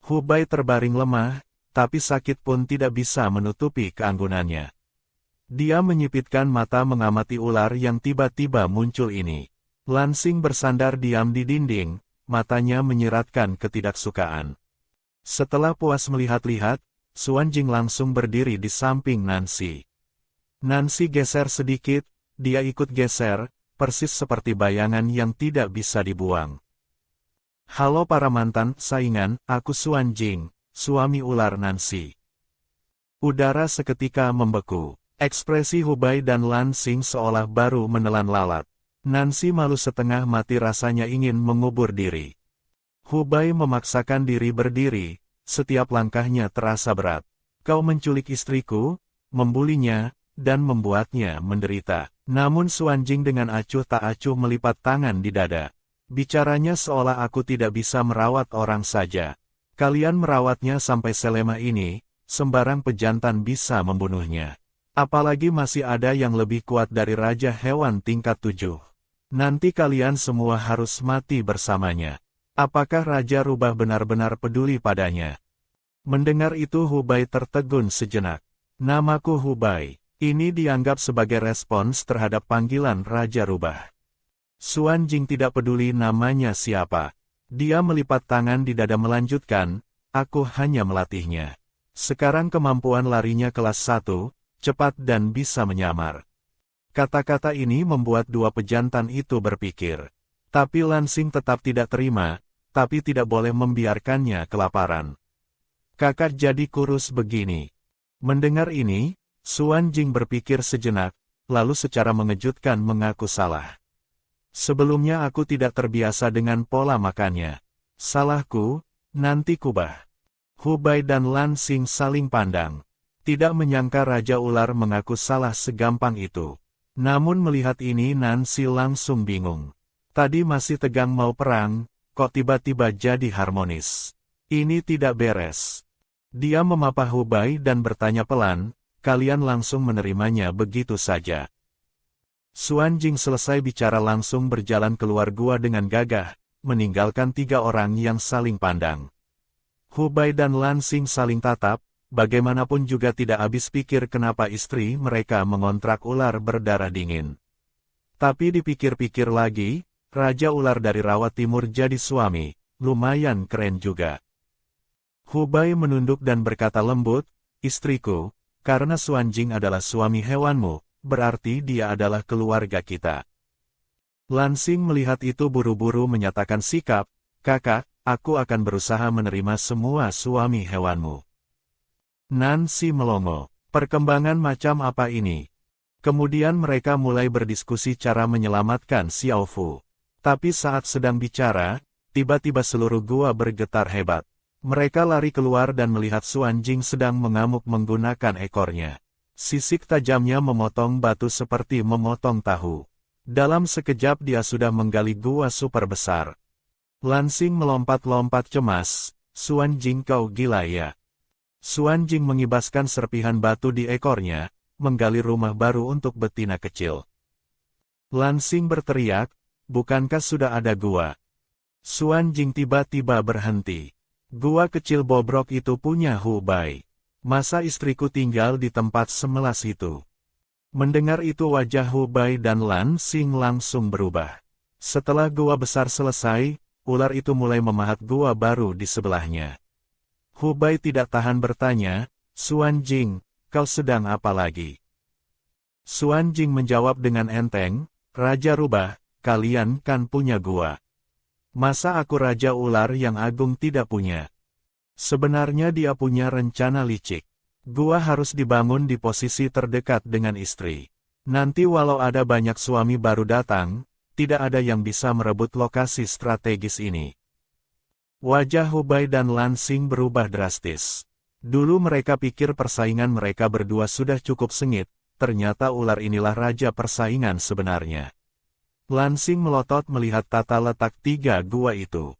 Hubai terbaring lemah, tapi sakit pun tidak bisa menutupi keanggunannya. Dia menyipitkan mata mengamati ular yang tiba-tiba muncul ini. Lan Xing bersandar diam di dinding, matanya menyiratkan ketidaksukaan. Setelah puas melihat-lihat, Xuan Jing langsung berdiri di samping Nancy. Nancy geser sedikit, dia ikut geser, persis seperti bayangan yang tidak bisa dibuang. "Halo para mantan saingan, aku Xuan Jing, suami ular Nancy." Udara seketika membeku. Ekspresi Hubai dan Lan Xing seolah baru menelan lalat. Nancy malu setengah mati rasanya ingin mengubur diri. Hubai memaksakan diri berdiri, setiap langkahnya terasa berat. "Kau menculik istriku, membulinya, dan membuatnya menderita." Namun Xuan Jing dengan acuh tak acuh melipat tangan di dada. Bicaranya seolah aku tidak bisa merawat orang saja. Kalian merawatnya sampai selemah ini, sembarang pejantan bisa membunuhnya. Apalagi masih ada yang lebih kuat dari Raja Hewan tingkat 7. Nanti kalian semua harus mati bersamanya. Apakah Raja Rubah benar-benar peduli padanya? Mendengar itu Hubei tertegun sejenak. Namaku Hubei. Ini dianggap sebagai respons terhadap panggilan Raja Rubah. Xuan Jing tidak peduli namanya siapa. Dia melipat tangan di dada melanjutkan, aku hanya melatihnya. Sekarang kemampuan larinya kelas 1, cepat dan bisa menyamar. Kata-kata ini membuat dua pejantan itu berpikir. Tapi Lansing tetap tidak terima, tapi tidak boleh membiarkannya kelaparan. Kakak jadi kurus begini. Mendengar ini, Xuan Jing berpikir sejenak, lalu secara mengejutkan mengaku salah. Sebelumnya aku tidak terbiasa dengan pola makannya. Salahku, nanti kubah. Hubei dan Lansing saling pandang. Tidak menyangka Raja Ular mengaku salah segampang itu. Namun melihat ini Nancy langsung bingung. Tadi masih tegang mau perang, kok tiba-tiba jadi harmonis. Ini tidak beres. Dia memapah Hubei dan bertanya pelan, kalian langsung menerimanya begitu saja. Xuan Jing selesai bicara langsung berjalan keluar gua dengan gagah, meninggalkan 3 orang yang saling pandang. Hubei dan Lansing saling tatap, bagaimanapun juga tidak habis pikir kenapa istri mereka mengontrak ular berdarah dingin. Tapi dipikir-pikir lagi, Raja Ular dari Rawa Timur jadi suami, lumayan keren juga. Hubei menunduk dan berkata lembut, istriku, karena Xuan Jing adalah suami hewanmu, berarti dia adalah keluarga kita. Lansing melihat itu buru-buru menyatakan sikap, kakak, aku akan berusaha menerima semua suami hewanmu. Nancy melongo, perkembangan macam apa ini? Kemudian mereka mulai berdiskusi cara menyelamatkan Xiao Fu. Tapi saat sedang bicara, tiba-tiba seluruh gua bergetar hebat. Mereka lari keluar dan melihat Xuan Jing sedang mengamuk menggunakan ekornya. Sisik tajamnya memotong batu seperti memotong tahu. Dalam sekejap dia sudah menggali gua super besar. Lansing melompat-lompat cemas, Xuan Jing kau gila ya. Xuan Jing mengibaskan serpihan batu di ekornya, menggali rumah baru untuk betina kecil. Lansing berteriak, bukankah sudah ada gua? Xuan Jing tiba-tiba berhenti. Gua kecil bobrok itu punya Hubei. Masa istriku tinggal di tempat semelas itu? Mendengar itu wajah Hubei dan Lansing langsung berubah. Setelah gua besar selesai, ular itu mulai memahat gua baru di sebelahnya. Hubei tidak tahan bertanya, Xuan Jing, kau sedang apa lagi? Xuan Jing menjawab dengan enteng, Raja Rubah, kalian kan punya gua. Masa aku Raja Ular yang agung tidak punya? Sebenarnya dia punya rencana licik. Gua harus dibangun di posisi terdekat dengan istri. Nanti walau ada banyak suami baru datang, tidak ada yang bisa merebut lokasi strategis ini. Wajah Hubei dan Lansing berubah drastis. Dulu mereka pikir persaingan mereka berdua sudah cukup sengit, ternyata ular inilah raja persaingan sebenarnya. Lansing melotot melihat tata letak 3 gua itu.